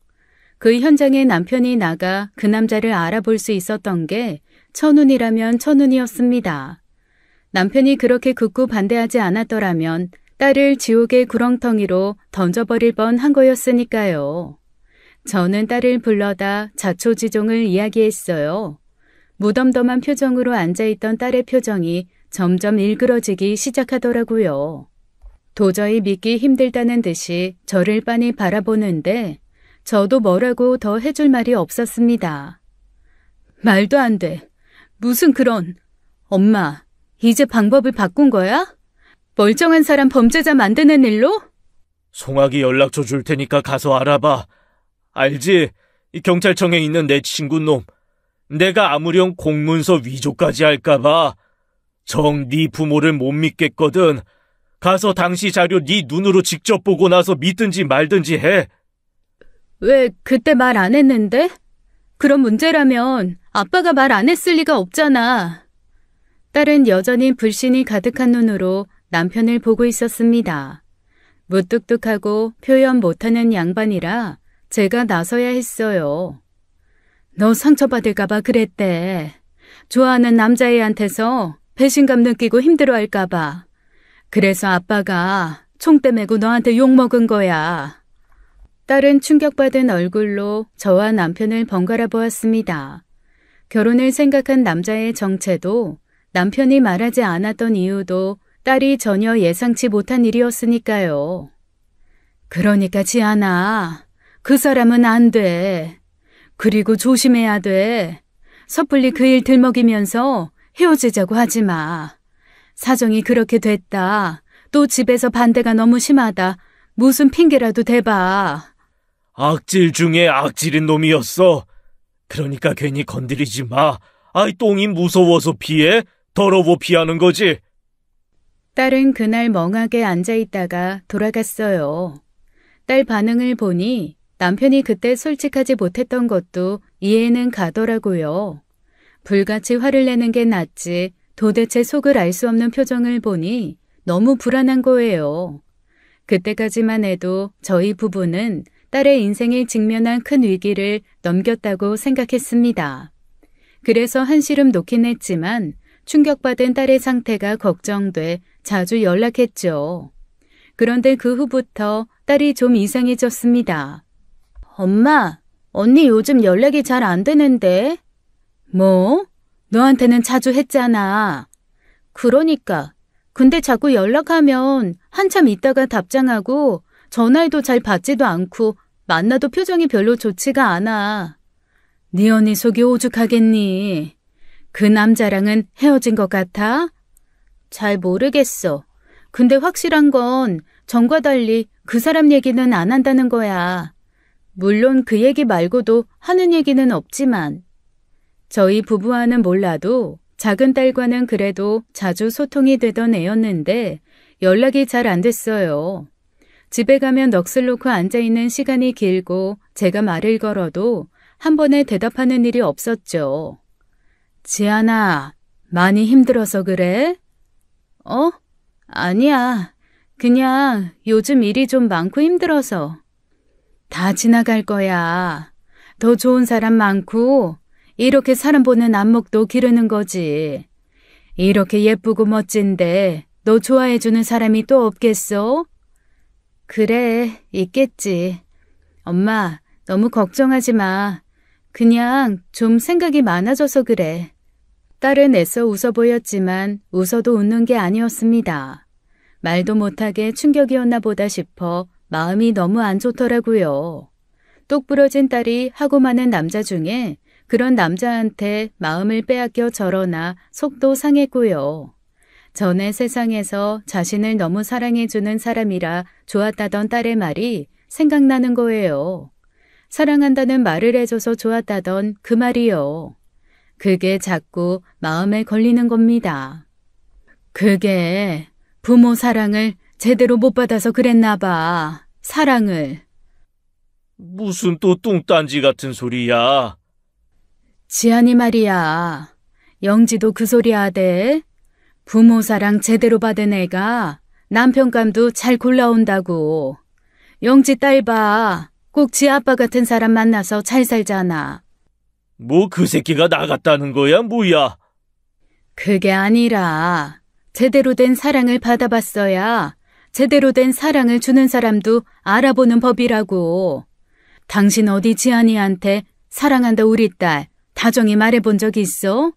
[SPEAKER 1] 그 현장에 남편이 나가 그 남자를 알아볼 수 있었던 게 천운이라면 천운이었습니다. 남편이 그렇게 극구 반대하지 않았더라면 딸을 지옥의 구렁텅이로 던져버릴 뻔한 거였으니까요. 저는 딸을 불러다 자초지종을 이야기했어요. 무덤덤한 표정으로 앉아있던 딸의 표정이 점점 일그러지기 시작하더라고요. 도저히 믿기 힘들다는 듯이 저를 빤히 바라보는데 저도 뭐라고 더 해줄 말이 없었습니다. 말도 안 돼. 무슨 그런... 엄마, 이제 방법을 바꾼 거야? 멀쩡한 사람 범죄자 만드는 일로?
[SPEAKER 2] 송악이 연락처 줄 테니까 가서 알아봐. 알지? 이 경찰청에 있는 내 친구놈. 내가 아무렴 공문서 위조까지 할까봐. 정 네 부모를 못 믿겠거든. 가서 당시 자료 네 눈으로 직접 보고 나서 믿든지 말든지 해.
[SPEAKER 1] 왜 그때 말 안 했는데? 그런 문제라면 아빠가 말 안 했을 리가 없잖아. 딸은 여전히 불신이 가득한 눈으로 남편을 보고 있었습니다. 무뚝뚝하고 표현 못하는 양반이라 제가 나서야 했어요. 너 상처받을까봐 그랬대. 좋아하는 남자애한테서 배신감 느끼고 힘들어할까봐. 그래서 아빠가 총대 메고 너한테 욕먹은 거야. 딸은 충격받은 얼굴로 저와 남편을 번갈아 보았습니다. 결혼을 생각한 남자의 정체도 남편이 말하지 않았던 이유도 딸이 전혀 예상치 못한 일이었으니까요. 그러니까 지안아, 그 사람은 안 돼. 그리고 조심해야 돼. 섣불리 그 일 들먹이면서 헤어지자고 하지 마. 사정이 그렇게 됐다. 또 집에서 반대가 너무 심하다. 무슨 핑계라도 대봐.
[SPEAKER 2] 악질 중에 악질인 놈이었어. 그러니까 괜히 건드리지 마. 아이, 똥이 무서워서 피해? 더러워 피하는 거지.
[SPEAKER 1] 딸은 그날 멍하게 앉아있다가 돌아갔어요. 딸 반응을 보니 남편이 그때 솔직하지 못했던 것도 이해는 가더라고요. 불같이 화를 내는 게 낫지 도대체 속을 알 수 없는 표정을 보니 너무 불안한 거예요. 그때까지만 해도 저희 부부는 딸의 인생에 직면한 큰 위기를 넘겼다고 생각했습니다. 그래서 한시름 놓긴 했지만 충격받은 딸의 상태가 걱정돼 자주 연락했죠. 그런데 그 후부터 딸이 좀 이상해졌습니다. 엄마, 언니 요즘 연락이 잘 안 되는데? 뭐? 너한테는 자주 했잖아. 그러니까. 근데 자꾸 연락하면 한참 있다가 답장하고 전화해도 잘 받지도 않고 만나도 표정이 별로 좋지가 않아. 네 언니 속이 오죽하겠니? 그 남자랑은 헤어진 것 같아? 잘 모르겠어. 근데 확실한 건 전과 달리 그 사람 얘기는 안 한다는 거야. 물론 그 얘기 말고도 하는 얘기는 없지만. 저희 부부와는 몰라도 작은 딸과는 그래도 자주 소통이 되던 애였는데 연락이 잘 안 됐어요. 집에 가면 넋을 놓고 앉아있는 시간이 길고 제가 말을 걸어도 한 번에 대답하는 일이 없었죠. 지안아, 많이 힘들어서 그래? 아니야. 그냥 요즘 일이 좀 많고 힘들어서. 다 지나갈 거야. 더 좋은 사람 많고 이렇게 사람 보는 안목도 기르는 거지. 이렇게 예쁘고 멋진데 너 좋아해주는 사람이 또 없겠어? 그래, 있겠지. 엄마, 너무 걱정하지 마. 그냥 좀 생각이 많아져서 그래. 딸은 애써 웃어 보였지만 웃어도 웃는 게 아니었습니다. 말도 못하게 충격이었나 보다 싶어 마음이 너무 안 좋더라고요. 똑부러진 딸이 하고 많은 남자 중에 그런 남자한테 마음을 빼앗겨 저러나 속도 상했고요. 전에 세상에서 자신을 너무 사랑해주는 사람이라 좋았다던 딸의 말이 생각나는 거예요. 사랑한다는 말을 해줘서 좋았다던 그 말이요. 그게 자꾸 마음에 걸리는 겁니다. 그게 부모 사랑을 제대로 못 받아서 그랬나 봐. 사랑을.
[SPEAKER 2] 무슨 또 뚱딴지 같은 소리야.
[SPEAKER 1] 지안이 말이야. 영지도 그 소리 하대. 부모 사랑 제대로 받은 애가 남편감도 잘 골라온다고. 영지 딸 봐. 꼭 지 아빠 같은 사람 만나서 잘 살잖아.
[SPEAKER 2] 뭐 그 새끼가 나갔다는 거야, 뭐야?
[SPEAKER 1] 그게 아니라 제대로 된 사랑을 받아봤어야 제대로 된 사랑을 주는 사람도 알아보는 법이라고. 당신 어디 지안이한테 사랑한다 우리 딸 다정히 말해본 적 있어?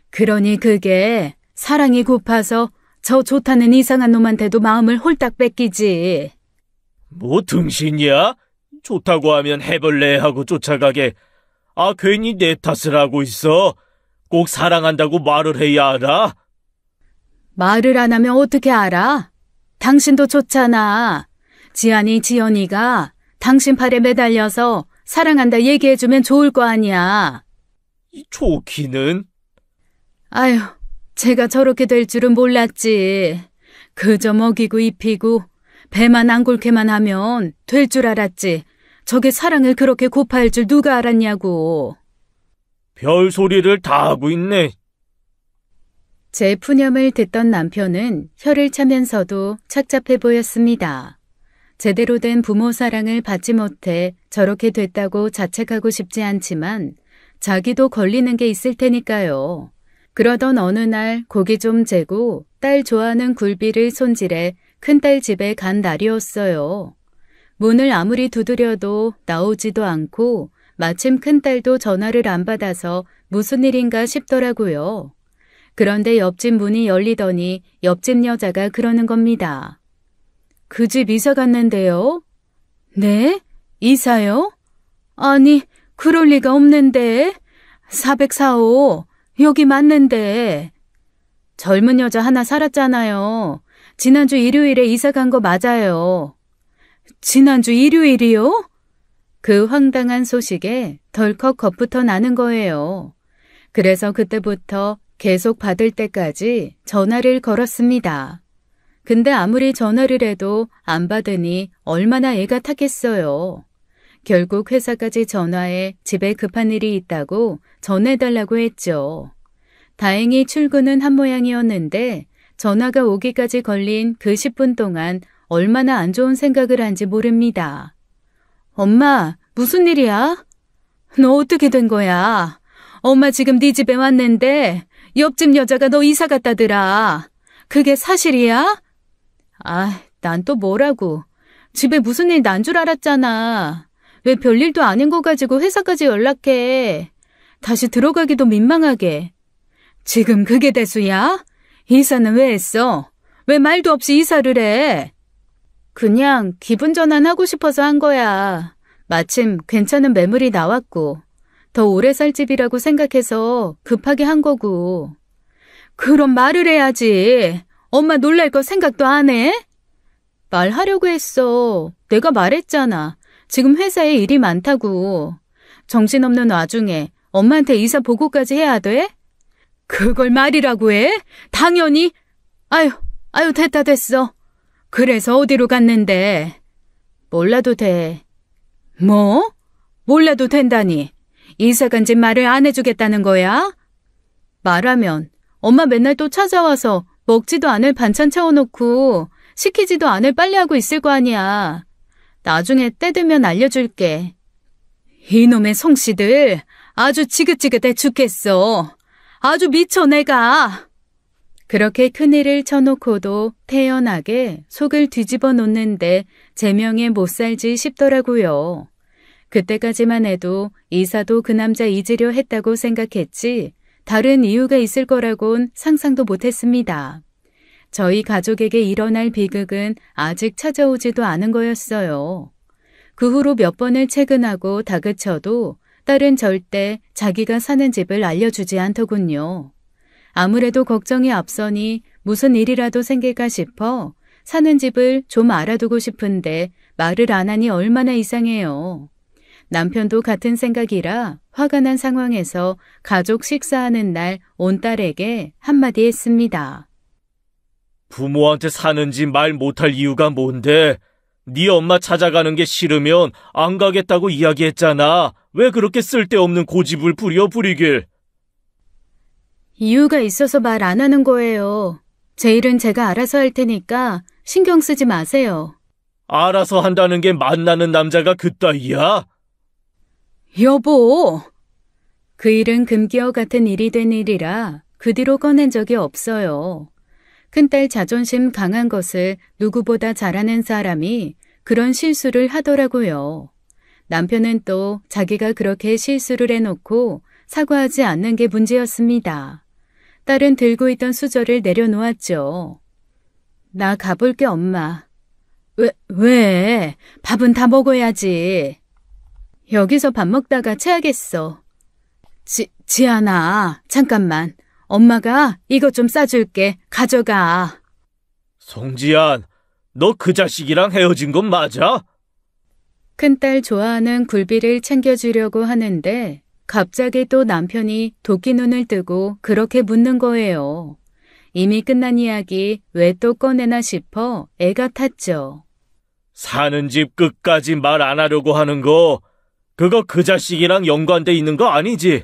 [SPEAKER 1] 그러니 그게 사랑이 고파서 저 좋다는 이상한 놈한테도 마음을 홀딱 뺏기지.
[SPEAKER 2] 뭐 등신이야? 좋다고 하면 해볼래 하고 쫓아가게. 괜히 내 탓을 하고 있어. 꼭 사랑한다고 말을 해야 알아?
[SPEAKER 1] 말을 안 하면 어떻게 알아? 당신도 좋잖아. 지연이가 당신 팔에 매달려서 사랑한다 얘기해주면 좋을 거 아니야.
[SPEAKER 2] 좋기는?
[SPEAKER 1] 아휴, 제가 저렇게 될 줄은 몰랐지. 그저 먹이고 입히고 배만 안 곪게만 하면 될 줄 알았지. 저게 사랑을 그렇게 고파할 줄 누가 알았냐고.
[SPEAKER 2] 별소리를 다 하고 있네.
[SPEAKER 1] 제 푸념을 듣던 남편은 혀를 차면서도 착잡해 보였습니다. 제대로 된 부모 사랑을 받지 못해 저렇게 됐다고 자책하고 싶지 않지만 자기도 걸리는 게 있을 테니까요. 그러던 어느 날 고기 좀 재고 딸 좋아하는 굴비를 손질해 큰딸 집에 간 날이었어요. 문을 아무리 두드려도 나오지도 않고 마침 큰딸도 전화를 안 받아서 무슨 일인가 싶더라고요. 그런데 옆집 문이 열리더니 옆집 여자가 그러는 겁니다. 그 집 이사 갔는데요? 네? 이사요? 아니, 그럴 리가 없는데. 404호, 여기 맞는데. 젊은 여자 하나 살았잖아요. 지난주 일요일에 이사 간 거 맞아요. 지난주 일요일이요? 그 황당한 소식에 덜컥 겁부터 나는 거예요. 그래서 그때부터 계속 받을 때까지 전화를 걸었습니다. 근데 아무리 전화를 해도 안 받으니 얼마나 애가 타겠어요. 결국 회사까지 전화해 집에 급한 일이 있다고 전해달라고 했죠. 다행히 출근은 한 모양이었는데 전화가 오기까지 걸린 그 10분 동안 얼마나 안 좋은 생각을 한지 모릅니다. 엄마, 무슨 일이야? 너 어떻게 된 거야? 엄마 지금 네 집에 왔는데 옆집 여자가 너 이사 갔다더라. 그게 사실이야? 난 또 뭐라고. 집에 무슨 일 난 줄 알았잖아. 왜 별일도 아닌 거 가지고 회사까지 연락해. 다시 들어가기도 민망하게. 지금 그게 대수야? 이사는 왜 했어? 왜 말도 없이 이사를 해? 그냥 기분 전환하고 싶어서 한 거야. 마침 괜찮은 매물이 나왔고 더 오래 살 집이라고 생각해서 급하게 한 거고. 그럼 말을 해야지. 엄마 놀랄 거 생각도 안 해? 말하려고 했어. 내가 말했잖아. 지금 회사에 일이 많다고. 정신없는 와중에 엄마한테 이사 보고까지 해야 돼? 그걸 말이라고 해? 당연히. 아유, 됐어. 그래서 어디로 갔는데? 몰라도 돼. 뭐? 몰라도 된다니. 이사 간 집 말을 안 해주겠다는 거야? 말하면 엄마 맨날 또 찾아와서 먹지도 않을 반찬 채워놓고 시키지도 않을 빨래하고 있을 거 아니야. 나중에 때 되면 알려줄게. 이놈의 송씨들 아주 지긋지긋해 죽겠어. 아주 미쳐 내가. 그렇게 큰일을 쳐놓고도 태연하게 속을 뒤집어 놓는데 제명에 못 살지 싶더라고요. 그때까지만 해도 이사도 그 남자 잊으려 했다고 생각했지 다른 이유가 있을 거라곤 상상도 못했습니다. 저희 가족에게 일어날 비극은 아직 찾아오지도 않은 거였어요. 그 후로 몇 번을 채근하고 다그쳐도 딸은 절대 자기가 사는 집을 알려주지 않더군요. 아무래도 걱정이 앞서니 무슨 일이라도 생길까 싶어 사는 집을 좀 알아두고 싶은데 말을 안 하니 얼마나 이상해요. 남편도 같은 생각이라 화가 난 상황에서 가족 식사하는 날 온 딸에게 한마디 했습니다.
[SPEAKER 2] 부모한테 사는지 말 못할 이유가 뭔데? 네 엄마 찾아가는 게 싫으면 안 가겠다고 이야기했잖아. 왜 그렇게 쓸데없는 고집을 부리길?
[SPEAKER 1] 이유가 있어서 말 안 하는 거예요. 제 일은 제가 알아서 할 테니까 신경 쓰지 마세요.
[SPEAKER 2] 알아서 한다는 게 만나는 남자가 그따위야?
[SPEAKER 1] 여보! 그 일은 금기어 같은 일이 된 일이라 그 뒤로 꺼낸 적이 없어요. 큰딸 자존심 강한 것을 누구보다 잘하는 사람이 그런 실수를 하더라고요. 남편은 또 자기가 그렇게 실수를 해놓고 사과하지 않는 게 문제였습니다. 딸은 들고 있던 수저를 내려놓았죠. 나 가볼게, 엄마. 왜? 밥은 다 먹어야지. 여기서 밥 먹다가 체하겠어. 지안아, 잠깐만. 엄마가 이것 좀 싸줄게. 가져가.
[SPEAKER 2] 송지안, 너 그 자식이랑 헤어진 건 맞아?
[SPEAKER 1] 큰딸 좋아하는 굴비를 챙겨주려고 하는데 갑자기 또 남편이 도끼 눈을 뜨고 그렇게 묻는 거예요. 이미 끝난 이야기 왜 또 꺼내나 싶어 애가 탔죠.
[SPEAKER 2] 사는 집 끝까지 말 안 하려고 하는 거, 그거 그 자식이랑 연관돼 있는 거 아니지?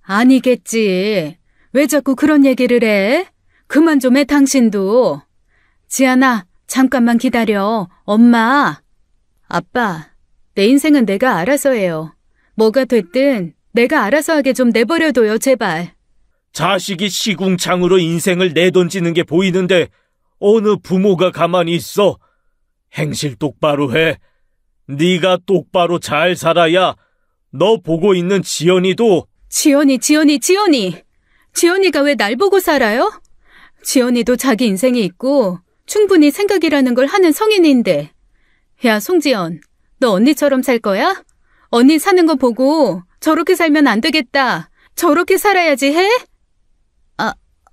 [SPEAKER 1] 아니겠지. 왜 자꾸 그런 얘기를 해? 그만 좀 해, 당신도. 지안아, 잠깐만 기다려. 엄마. 아빠, 내 인생은 내가 알아서 해요. 뭐가 됐든 내가 알아서 하게 좀 내버려둬요, 제발.
[SPEAKER 2] 자식이 시궁창으로 인생을 내던지는 게 보이는데 어느 부모가 가만히 있어? 행실 똑바로 해. 네가 똑바로 잘 살아야 너 보고 있는 지연이도.
[SPEAKER 1] 지연이. 지연이가 왜 날 보고 살아요? 지연이도 자기 인생이 있고 충분히 생각이라는 걸 하는 성인인데. 야, 송지연, 너 언니처럼 살 거야? 언니 사는 거 보고 저렇게 살면 안 되겠다. 저렇게 살아야지 해?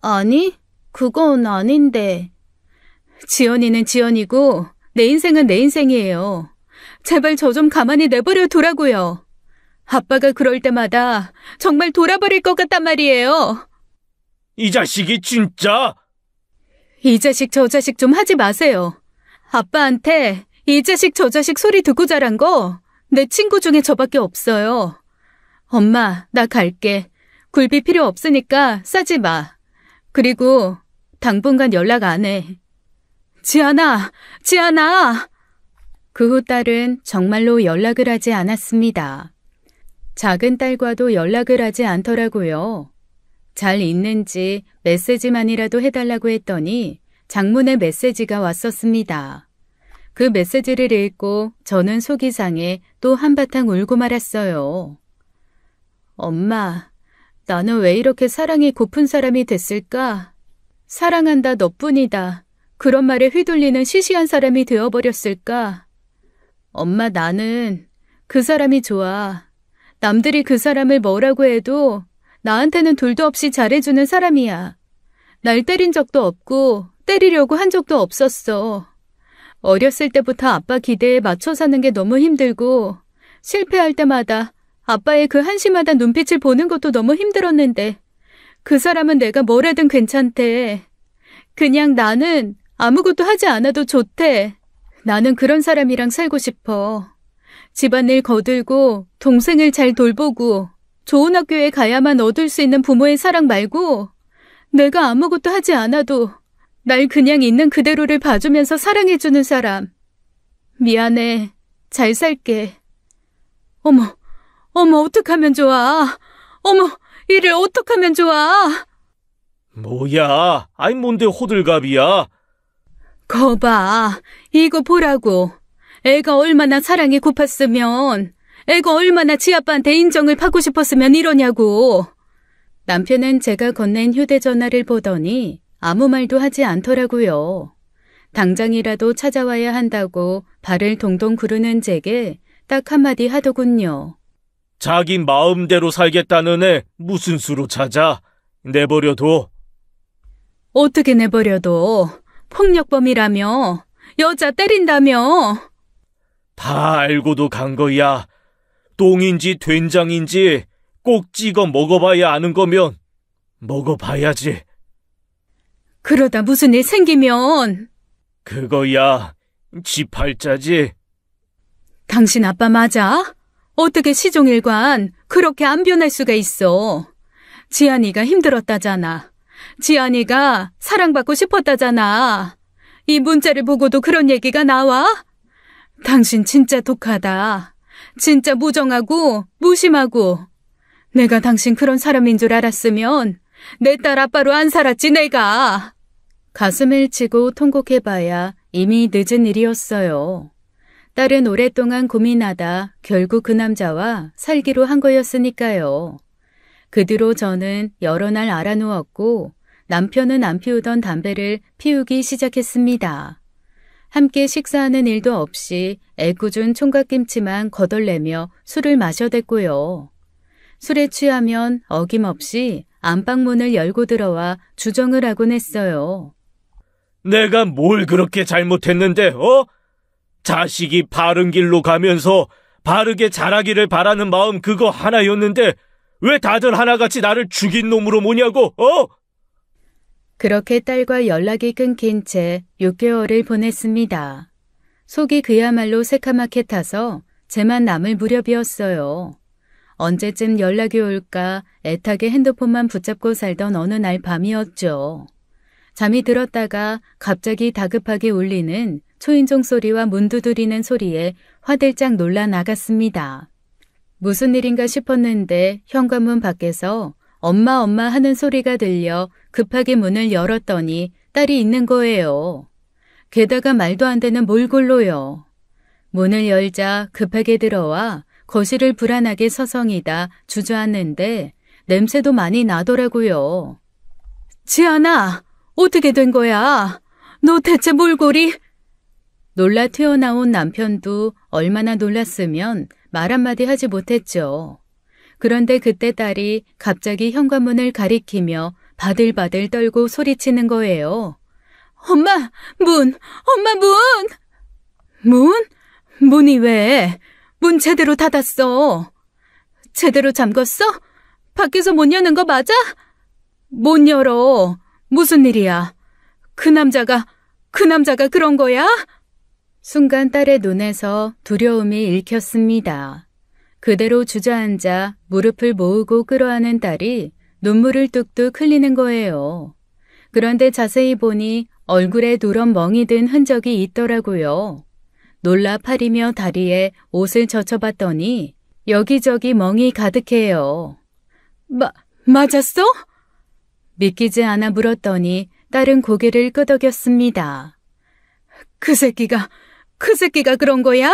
[SPEAKER 1] 아니, 그건 아닌데. 지연이는 지연이고 내 인생은 내 인생이에요. 제발 저 좀 가만히 내버려 두라고요. 아빠가 그럴 때마다 정말 돌아버릴 것 같단 말이에요.
[SPEAKER 2] 이 자식이 진짜.
[SPEAKER 1] 이 자식 저 자식 좀 하지 마세요. 아빠한테 이 자식 저 자식 소리 듣고 자란 거 내 친구 중에 저밖에 없어요. 엄마, 나 갈게. 굴비 필요 없으니까 싸지 마. 그리고 당분간 연락 안 해. 지안아! 그 후 딸은 정말로 연락을 하지 않았습니다. 작은 딸과도 연락을 하지 않더라고요. 잘 있는지 메시지만이라도 해달라고 했더니 장문의 메시지가 왔었습니다. 그 메시지를 읽고 저는 속이 상해 또 한바탕 울고 말았어요. 엄마, 나는 왜 이렇게 사랑이 고픈 사람이 됐을까? 사랑한다 너뿐이다. 그런 말에 휘둘리는 시시한 사람이 되어버렸을까? 엄마, 나는 그 사람이 좋아. 남들이 그 사람을 뭐라고 해도 나한테는 둘도 없이 잘해주는 사람이야. 날 때린 적도 없고 때리려고 한 적도 없었어. 어렸을 때부터 아빠 기대에 맞춰 사는 게 너무 힘들고 실패할 때마다 아빠의 그 한심하단 눈빛을 보는 것도 너무 힘들었는데 그 사람은 내가 뭘 해든 괜찮대. 그냥 나는 아무것도 하지 않아도 좋대. 나는 그런 사람이랑 살고 싶어. 집안일 거들고 동생을 잘 돌보고 좋은 학교에 가야만 얻을 수 있는 부모의 사랑 말고 내가 아무것도 하지 않아도 날 그냥 있는 그대로를 봐주면서 사랑해주는 사람. 미안해. 잘 살게. 어머, 어떡하면 좋아. 어머, 이를 어떡하면 좋아.
[SPEAKER 2] 뭐야? 아이 뭔데 호들갑이야?
[SPEAKER 1] 거봐, 이거 보라고. 애가 얼마나 사랑이 고팠으면, 애가 얼마나 지 아빠한테 인정을 받고 싶었으면 이러냐고. 남편은 제가 건넨 휴대전화를 보더니 아무 말도 하지 않더라고요. 당장이라도 찾아와야 한다고 발을 동동 구르는 제게 딱 한마디 하더군요.
[SPEAKER 2] 자기 마음대로 살겠다는 애 무슨 수로 찾아? 내버려둬.
[SPEAKER 1] 어떻게 내버려둬? 폭력범이라며? 여자 때린다며?
[SPEAKER 2] 다 알고도 간 거야. 똥인지 된장인지 꼭 찍어 먹어봐야 아는 거면 먹어봐야지.
[SPEAKER 1] 그러다 무슨 일 생기면?
[SPEAKER 2] 그거야 지팔자지.
[SPEAKER 1] 당신 아빠 맞아? 어떻게 시종일관 그렇게 안 변할 수가 있어? 지안이가 힘들었다잖아. 지안이가 사랑받고 싶었다잖아. 이 문자를 보고도 그런 얘기가 나와? 당신 진짜 독하다. 진짜 무정하고 무심하고. 내가 당신 그런 사람인 줄 알았으면 내 딸 아빠로 안 살았지 내가. 가슴을 치고 통곡해봐야 이미 늦은 일이었어요. 딸은 오랫동안 고민하다 결국 그 남자와 살기로 한 거였으니까요. 그 뒤로 저는 여러 날 알아누웠고 남편은 안 피우던 담배를 피우기 시작했습니다. 함께 식사하는 일도 없이 애꿎은 총각김치만 거덜내며 술을 마셔댔고요. 술에 취하면 어김없이 안방문을 열고 들어와 주정을 하곤 했어요.
[SPEAKER 2] 내가 뭘 그렇게 잘못했는데, 자식이 바른 길로 가면서 바르게 자라기를 바라는 마음 그거 하나였는데 왜 다들 하나같이 나를 죽인 놈으로 모냐고,
[SPEAKER 1] 그렇게 딸과 연락이 끊긴 채 6개월을 보냈습니다. 속이 그야말로 새카맣게 타서 제만 남을 무렵이었어요. 언제쯤 연락이 올까 애타게 핸드폰만 붙잡고 살던 어느 날 밤이었죠. 잠이 들었다가 갑자기 다급하게 울리는 초인종 소리와 문 두드리는 소리에 화들짝 놀라 나갔습니다. 무슨 일인가 싶었는데 현관문 밖에서 엄마 엄마 하는 소리가 들려 급하게 문을 열었더니 딸이 있는 거예요. 게다가 말도 안 되는 몰골로요. 문을 열자 급하게 들어와 거실을 불안하게 서성이다 주저앉는데 냄새도 많이 나더라고요. 지안아, 어떻게 된 거야? 너 대체 몰골이? 놀라 튀어나온 남편도 얼마나 놀랐으면 말 한마디 하지 못했죠. 그런데 그때 딸이 갑자기 현관문을 가리키며 바들바들 떨고 소리치는 거예요. 엄마, 문! 엄마, 문! 문? 문이 왜? 문 제대로 닫았어. 제대로 잠궜어? 밖에서 못 여는 거 맞아? 못 열어. 무슨 일이야? 그 남자가 그런 거야? 순간 딸의 눈에서 두려움이 읽혔습니다. 그대로 주저앉아 무릎을 모으고 끌어안은 딸이 눈물을 뚝뚝 흘리는 거예요. 그런데 자세히 보니 얼굴에 누런 멍이 든 흔적이 있더라고요. 놀라 팔이며 다리에 옷을 젖혀봤더니 여기저기 멍이 가득해요. 맞았어? 믿기지 않아 물었더니 딸은 고개를 끄덕였습니다. 그 새끼가 그런 거야?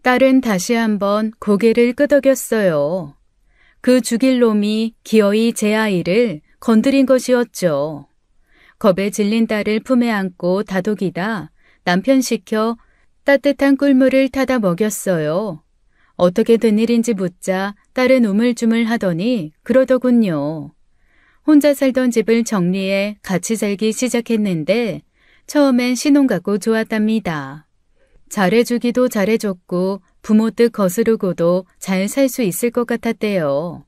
[SPEAKER 1] 딸은 다시 한번 고개를 끄덕였어요. 그 죽일 놈이 기어이 제 아이를 건드린 것이었죠. 겁에 질린 딸을 품에 안고 다독이다 남편 시켜 따뜻한 꿀물을 타다 먹였어요. 어떻게 된 일인지 묻자 딸은 우물쭈물하더니 그러더군요. 혼자 살던 집을 정리해 같이 살기 시작했는데 처음엔 신혼 같고 좋았답니다. 잘해주기도 잘해줬고 부모 뜻 거스르고도 잘 살 수 있을 것 같았대요.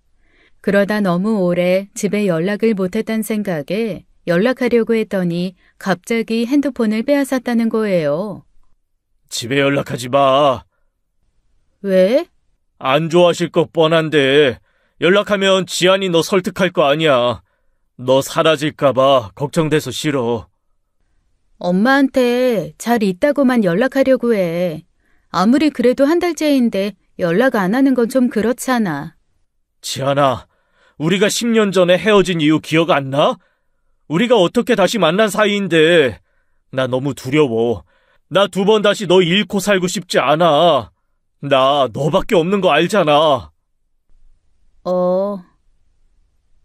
[SPEAKER 1] 그러다 너무 오래 집에 연락을 못했단 생각에 연락하려고 했더니 갑자기 핸드폰을 빼앗았다는 거예요.
[SPEAKER 2] 집에 연락하지 마.
[SPEAKER 1] 왜?
[SPEAKER 2] 안 좋아하실 거 뻔한데 연락하면 지안이 너 설득할 거 아니야. 너 사라질까봐 걱정돼서 싫어.
[SPEAKER 1] 엄마한테 잘 있다고만 연락하려고 해. 아무리 그래도 한 달째인데 연락 안 하는 건 좀 그렇잖아.
[SPEAKER 2] 지안아, 우리가 10년 전에 헤어진 이유 기억 안 나? 우리가 어떻게 다시 만난 사이인데 나 너무 두려워. 나 2번 다시 너 잃고 살고 싶지 않아. 나 너밖에 없는 거 알잖아.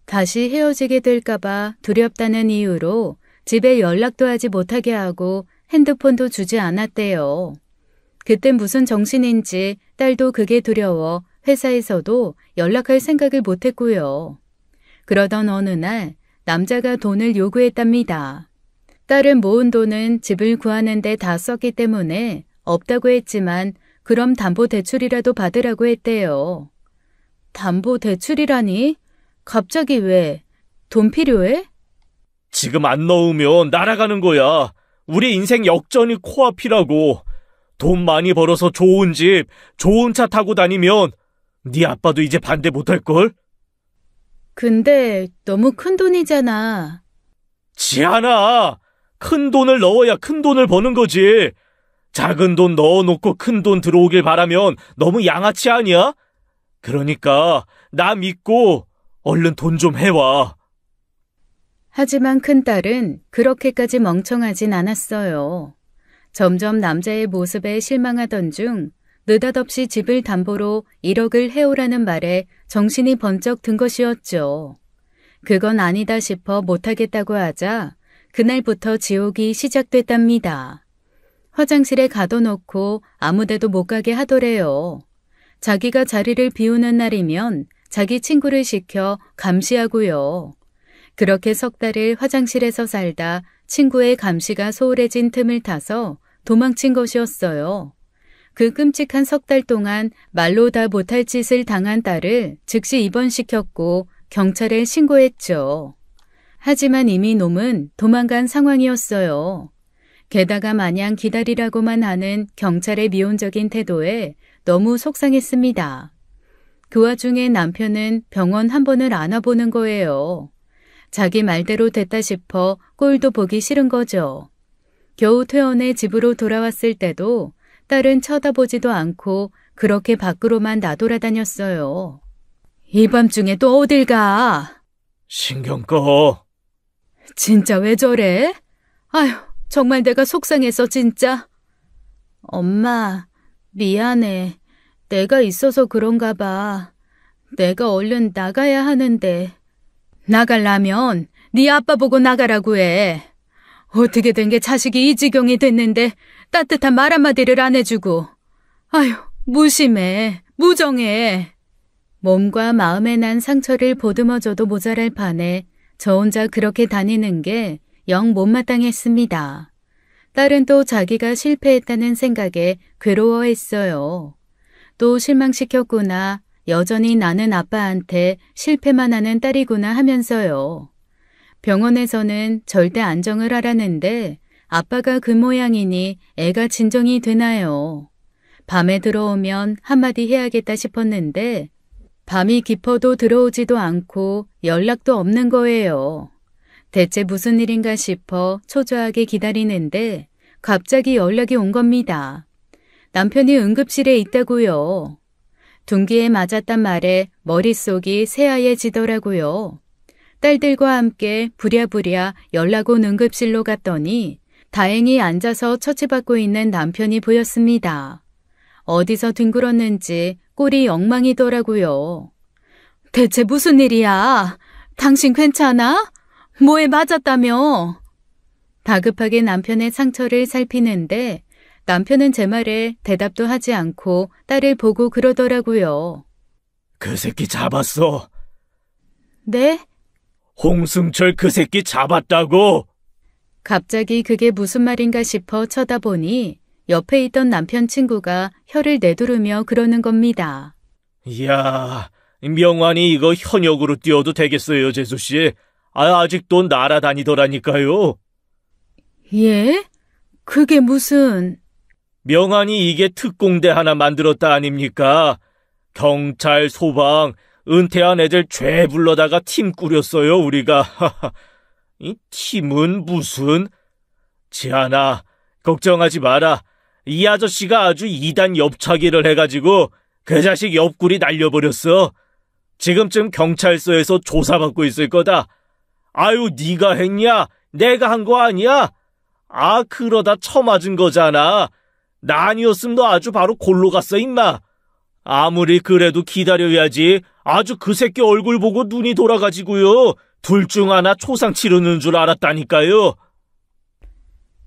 [SPEAKER 1] 다시 헤어지게 될까봐 두렵다는 이유로 집에 연락도 하지 못하게 하고 핸드폰도 주지 않았대요. 그때 무슨 정신인지 딸도 그게 두려워 회사에서도 연락할 생각을 못했고요. 그러던 어느 날 남자가 돈을 요구했답니다. 딸은 모은 돈은 집을 구하는 데 다 썼기 때문에 없다고 했지만 그럼 담보대출이라도 받으라고 했대요. 담보대출이라니? 갑자기 왜? 돈 필요해?
[SPEAKER 2] 지금 안 넣으면 날아가는 거야. 우리 인생 역전이 코앞이라고. 돈 많이 벌어서 좋은 집, 좋은 차 타고 다니면 네 아빠도 이제 반대 못할걸?
[SPEAKER 1] 근데 너무 큰 돈이잖아.
[SPEAKER 2] 지안아, 큰 돈을 넣어야 큰 돈을 버는 거지. 작은 돈 넣어놓고 큰 돈 들어오길 바라면 너무 양아치 아니야? 그러니까 나 믿고 얼른 돈 좀 해와.
[SPEAKER 1] 하지만 큰딸은 그렇게까지 멍청하진 않았어요. 점점 남자의 모습에 실망하던 중 느닷없이 집을 담보로 1억을 해오라는 말에 정신이 번쩍 든 것이었죠. 그건 아니다 싶어 못하겠다고 하자 그날부터 지옥이 시작됐답니다. 화장실에 가둬놓고 아무데도 못 가게 하더래요. 자기가 자리를 비우는 날이면 자기 친구를 시켜 감시하고요. 그렇게 석 달을 화장실에서 살다 친구의 감시가 소홀해진 틈을 타서 도망친 것이었어요. 그 끔찍한 석 달 동안 말로 다 못할 짓을 당한 딸을 즉시 입원시켰고 경찰에 신고했죠. 하지만 이미 놈은 도망간 상황이었어요. 게다가 마냥 기다리라고만 하는 경찰의 미온적인 태도에 너무 속상했습니다. 그 와중에 남편은 병원 한 번을 안 와보는 거예요. 자기 말대로 됐다 싶어 꼴도 보기 싫은 거죠. 겨우 퇴원해 집으로 돌아왔을 때도 딸은 쳐다보지도 않고 그렇게 밖으로만 나돌아다녔어요. 이 밤중에 또 어딜 가?
[SPEAKER 2] 신경 꺼.
[SPEAKER 1] 진짜 왜 저래? 아휴, 정말 내가 속상해서 진짜. 엄마, 미안해. 내가 있어서 그런가 봐. 내가 얼른 나가야 하는데. 나가려면 네 아빠 보고 나가라고 해. 어떻게 된 게 자식이 이 지경이 됐는데 따뜻한 말 한마디를 안 해주고. 아휴, 무심해, 무정해. 몸과 마음에 난 상처를 보듬어줘도 모자랄 판에 저 혼자 그렇게 다니는 게 영 못마땅했습니다. 딸은 또 자기가 실패했다는 생각에 괴로워했어요. 또 실망시켰구나. 여전히 나는 아빠한테 실패만 하는 딸이구나 하면서요. 병원에서는 절대 안정을 하라는데 아빠가 그 모양이니 애가 진정이 되나요? 밤에 들어오면 한마디 해야겠다 싶었는데 밤이 깊어도 들어오지도 않고 연락도 없는 거예요. 대체 무슨 일인가 싶어 초조하게 기다리는데 갑자기 연락이 온 겁니다. 남편이 응급실에 있다고요. 둔기에 맞았단 말에 머릿속이 새하얘지더라고요. 딸들과 함께 부랴부랴 연락 온 응급실로 갔더니 다행히 앉아서 처치받고 있는 남편이 보였습니다. 어디서 뒹굴었는지 꼴이 엉망이더라고요. 대체 무슨 일이야? 당신 괜찮아? 뭐에 맞았다며? 다급하게 남편의 상처를 살피는데 남편은 제 말에 대답도 하지 않고 딸을 보고 그러더라고요.
[SPEAKER 2] 그 새끼 잡았어.
[SPEAKER 1] 네?
[SPEAKER 2] 홍승철 그 새끼 잡았다고.
[SPEAKER 1] 갑자기 그게 무슨 말인가 싶어 쳐다보니 옆에 있던 남편 친구가 혀를 내두르며 그러는 겁니다.
[SPEAKER 2] 이야, 명환이 이거 현역으로 뛰어도 되겠어요, 재수씨. 아직도 날아다니더라니까요.
[SPEAKER 1] 예? 그게 무슨...
[SPEAKER 2] 명환이 이게 특공대 하나 만들었다 아닙니까? 경찰, 소방, 은퇴한 애들 죄 불러다가 팀 꾸렸어요, 우리가. 이 팀은 무슨... 지안아, 걱정하지 마라. 이 아저씨가 아주 2단 옆차기를 해가지고 그 자식 옆구리 날려버렸어. 지금쯤 경찰서에서 조사받고 있을 거다. 아유, 네가 했냐? 내가 한 거 아니야? 그러다 처맞은 거잖아. 나 아니었으면 너 아주 바로 골로 갔어, 임마. 아무리 그래도 기다려야지. 아주 그 새끼 얼굴 보고 눈이 돌아가지고요. 둘 중 하나 초상 치르는 줄 알았다니까요.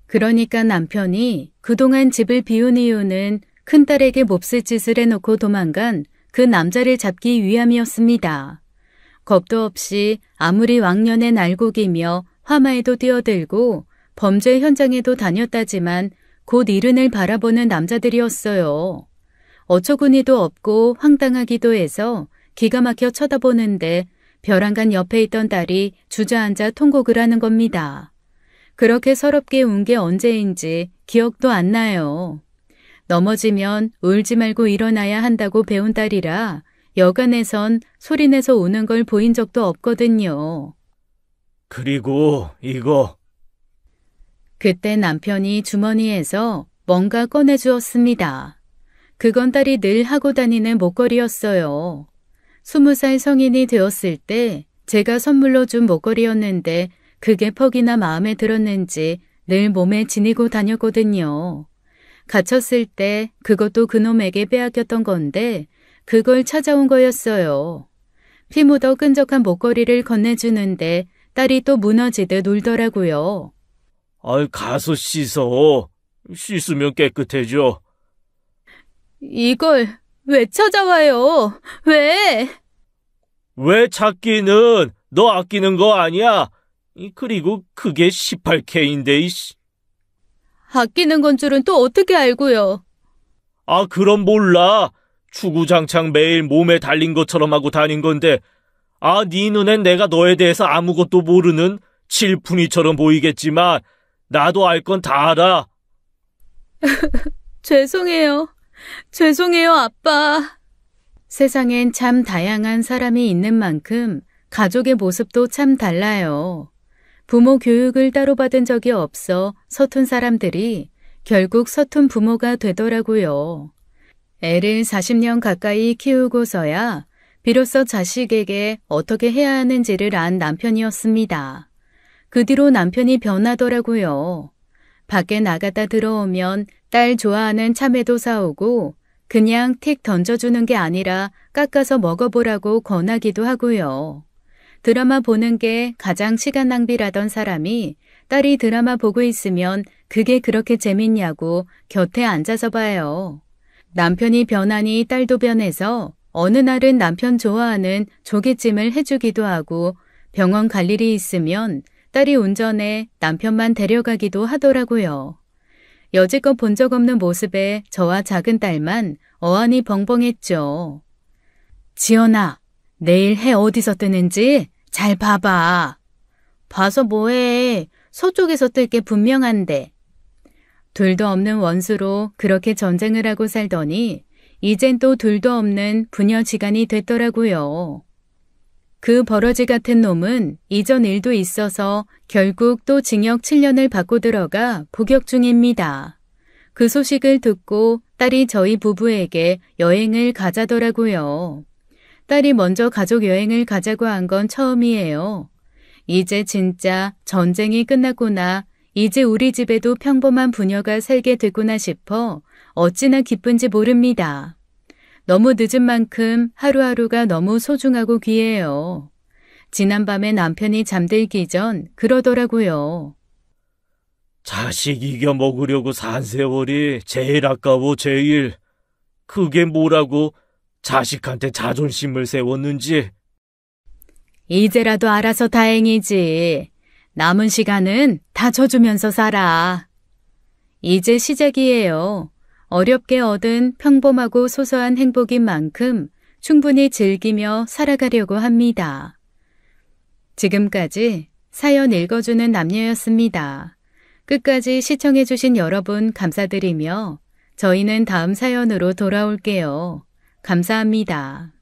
[SPEAKER 1] 그러니까 남편이 그동안 집을 비운 이유는 큰딸에게 몹쓸 짓을 해놓고 도망간 그 남자를 잡기 위함이었습니다. 겁도 없이 아무리 왕년의 날고기며 화마에도 뛰어들고 범죄 현장에도 다녔다지만 곧 이른을 바라보는 남자들이었어요. 어처구니도 없고 황당하기도 해서 기가 막혀 쳐다보는데 벼랑간 옆에 있던 딸이 주저앉아 통곡을 하는 겁니다. 그렇게 서럽게 운 게 언제인지 기억도 안 나요. 넘어지면 울지 말고 일어나야 한다고 배운 딸이라 여간에선 소리내서 우는 걸 보인 적도 없거든요.
[SPEAKER 2] 그리고 이거.
[SPEAKER 1] 그때 남편이 주머니에서 뭔가 꺼내주었습니다. 그건 딸이 늘 하고 다니는 목걸이였어요. 20살 성인이 되었을 때 제가 선물로 준 목걸이였는데 그게 퍽이나 마음에 들었는지 늘 몸에 지니고 다녔거든요. 갇혔을 때 그것도 그놈에게 빼앗겼던 건데 그걸 찾아온 거였어요. 피 묻어 끈적한 목걸이를 건네주는데 딸이 또 무너지듯 울더라고요.
[SPEAKER 2] 가서 씻어. 씻으면 깨끗해져.
[SPEAKER 1] 이걸 왜 찾아와요? 왜?
[SPEAKER 2] 왜 찾기는? 너 아끼는 거 아니야? 그리고 그게 18K인데, 이씨.
[SPEAKER 1] 아끼는 건 줄은 또 어떻게 알고요?
[SPEAKER 2] 그럼 몰라. 추구장창 매일 몸에 달린 것처럼 하고 다닌 건데, 네 눈엔 내가 너에 대해서 아무것도 모르는 칠푼이처럼 보이겠지만, 나도 알 건 다 알아.
[SPEAKER 1] 죄송해요. 죄송해요, 아빠. 세상엔 참 다양한 사람이 있는 만큼 가족의 모습도 참 달라요. 부모 교육을 따로 받은 적이 없어 서툰 사람들이 결국 서툰 부모가 되더라고요. 애를 40년 가까이 키우고서야 비로소 자식에게 어떻게 해야 하는지를 안 남편이었습니다. 그 뒤로 남편이 변하더라고요. 밖에 나갔다 들어오면 딸 좋아하는 참외도 사오고 그냥 틱 던져주는 게 아니라 깎아서 먹어보라고 권하기도 하고요. 드라마 보는 게 가장 시간 낭비라던 사람이 딸이 드라마 보고 있으면 그게 그렇게 재밌냐고 곁에 앉아서 봐요. 남편이 변하니 딸도 변해서 어느 날은 남편 좋아하는 조개찜을 해주기도 하고 병원 갈 일이 있으면 딸이 운전해 남편만 데려가기도 하더라고요. 여지껏 본 적 없는 모습에 저와 작은 딸만 어안이 벙벙했죠. 지연아, 내일 해 어디서 뜨는지 잘 봐봐. 봐서 뭐해. 서쪽에서 뜰 게 분명한데. 둘도 없는 원수로 그렇게 전쟁을 하고 살더니 이젠 또 둘도 없는 부녀지간이 됐더라고요. 그 버러지 같은 놈은 이전 일도 있어서 결국 또 징역 7년을 받고 들어가 복역 중입니다. 그 소식을 듣고 딸이 저희 부부에게 여행을 가자더라고요. 딸이 먼저 가족 여행을 가자고 한 건 처음이에요. 이제 진짜 전쟁이 끝났구나. 이제 우리 집에도 평범한 부녀가 살게 됐구나 싶어 어찌나 기쁜지 모릅니다. 너무 늦은 만큼 하루하루가 너무 소중하고 귀해요. 지난밤에 남편이 잠들기 전 그러더라고요.
[SPEAKER 2] 자식 이겨 먹으려고 산 세월이 제일 아까워, 제일. 그게 뭐라고 자식한테 자존심을 세웠는지.
[SPEAKER 1] 이제라도 알아서 다행이지. 남은 시간은 다 져주면서 살아. 이제 시작이에요. 어렵게 얻은 평범하고 소소한 행복인 만큼 충분히 즐기며 살아가려고 합니다. 지금까지 사연 읽어주는 남녀였습니다. 끝까지 시청해주신 여러분 감사드리며 저희는 다음 사연으로 돌아올게요. 감사합니다.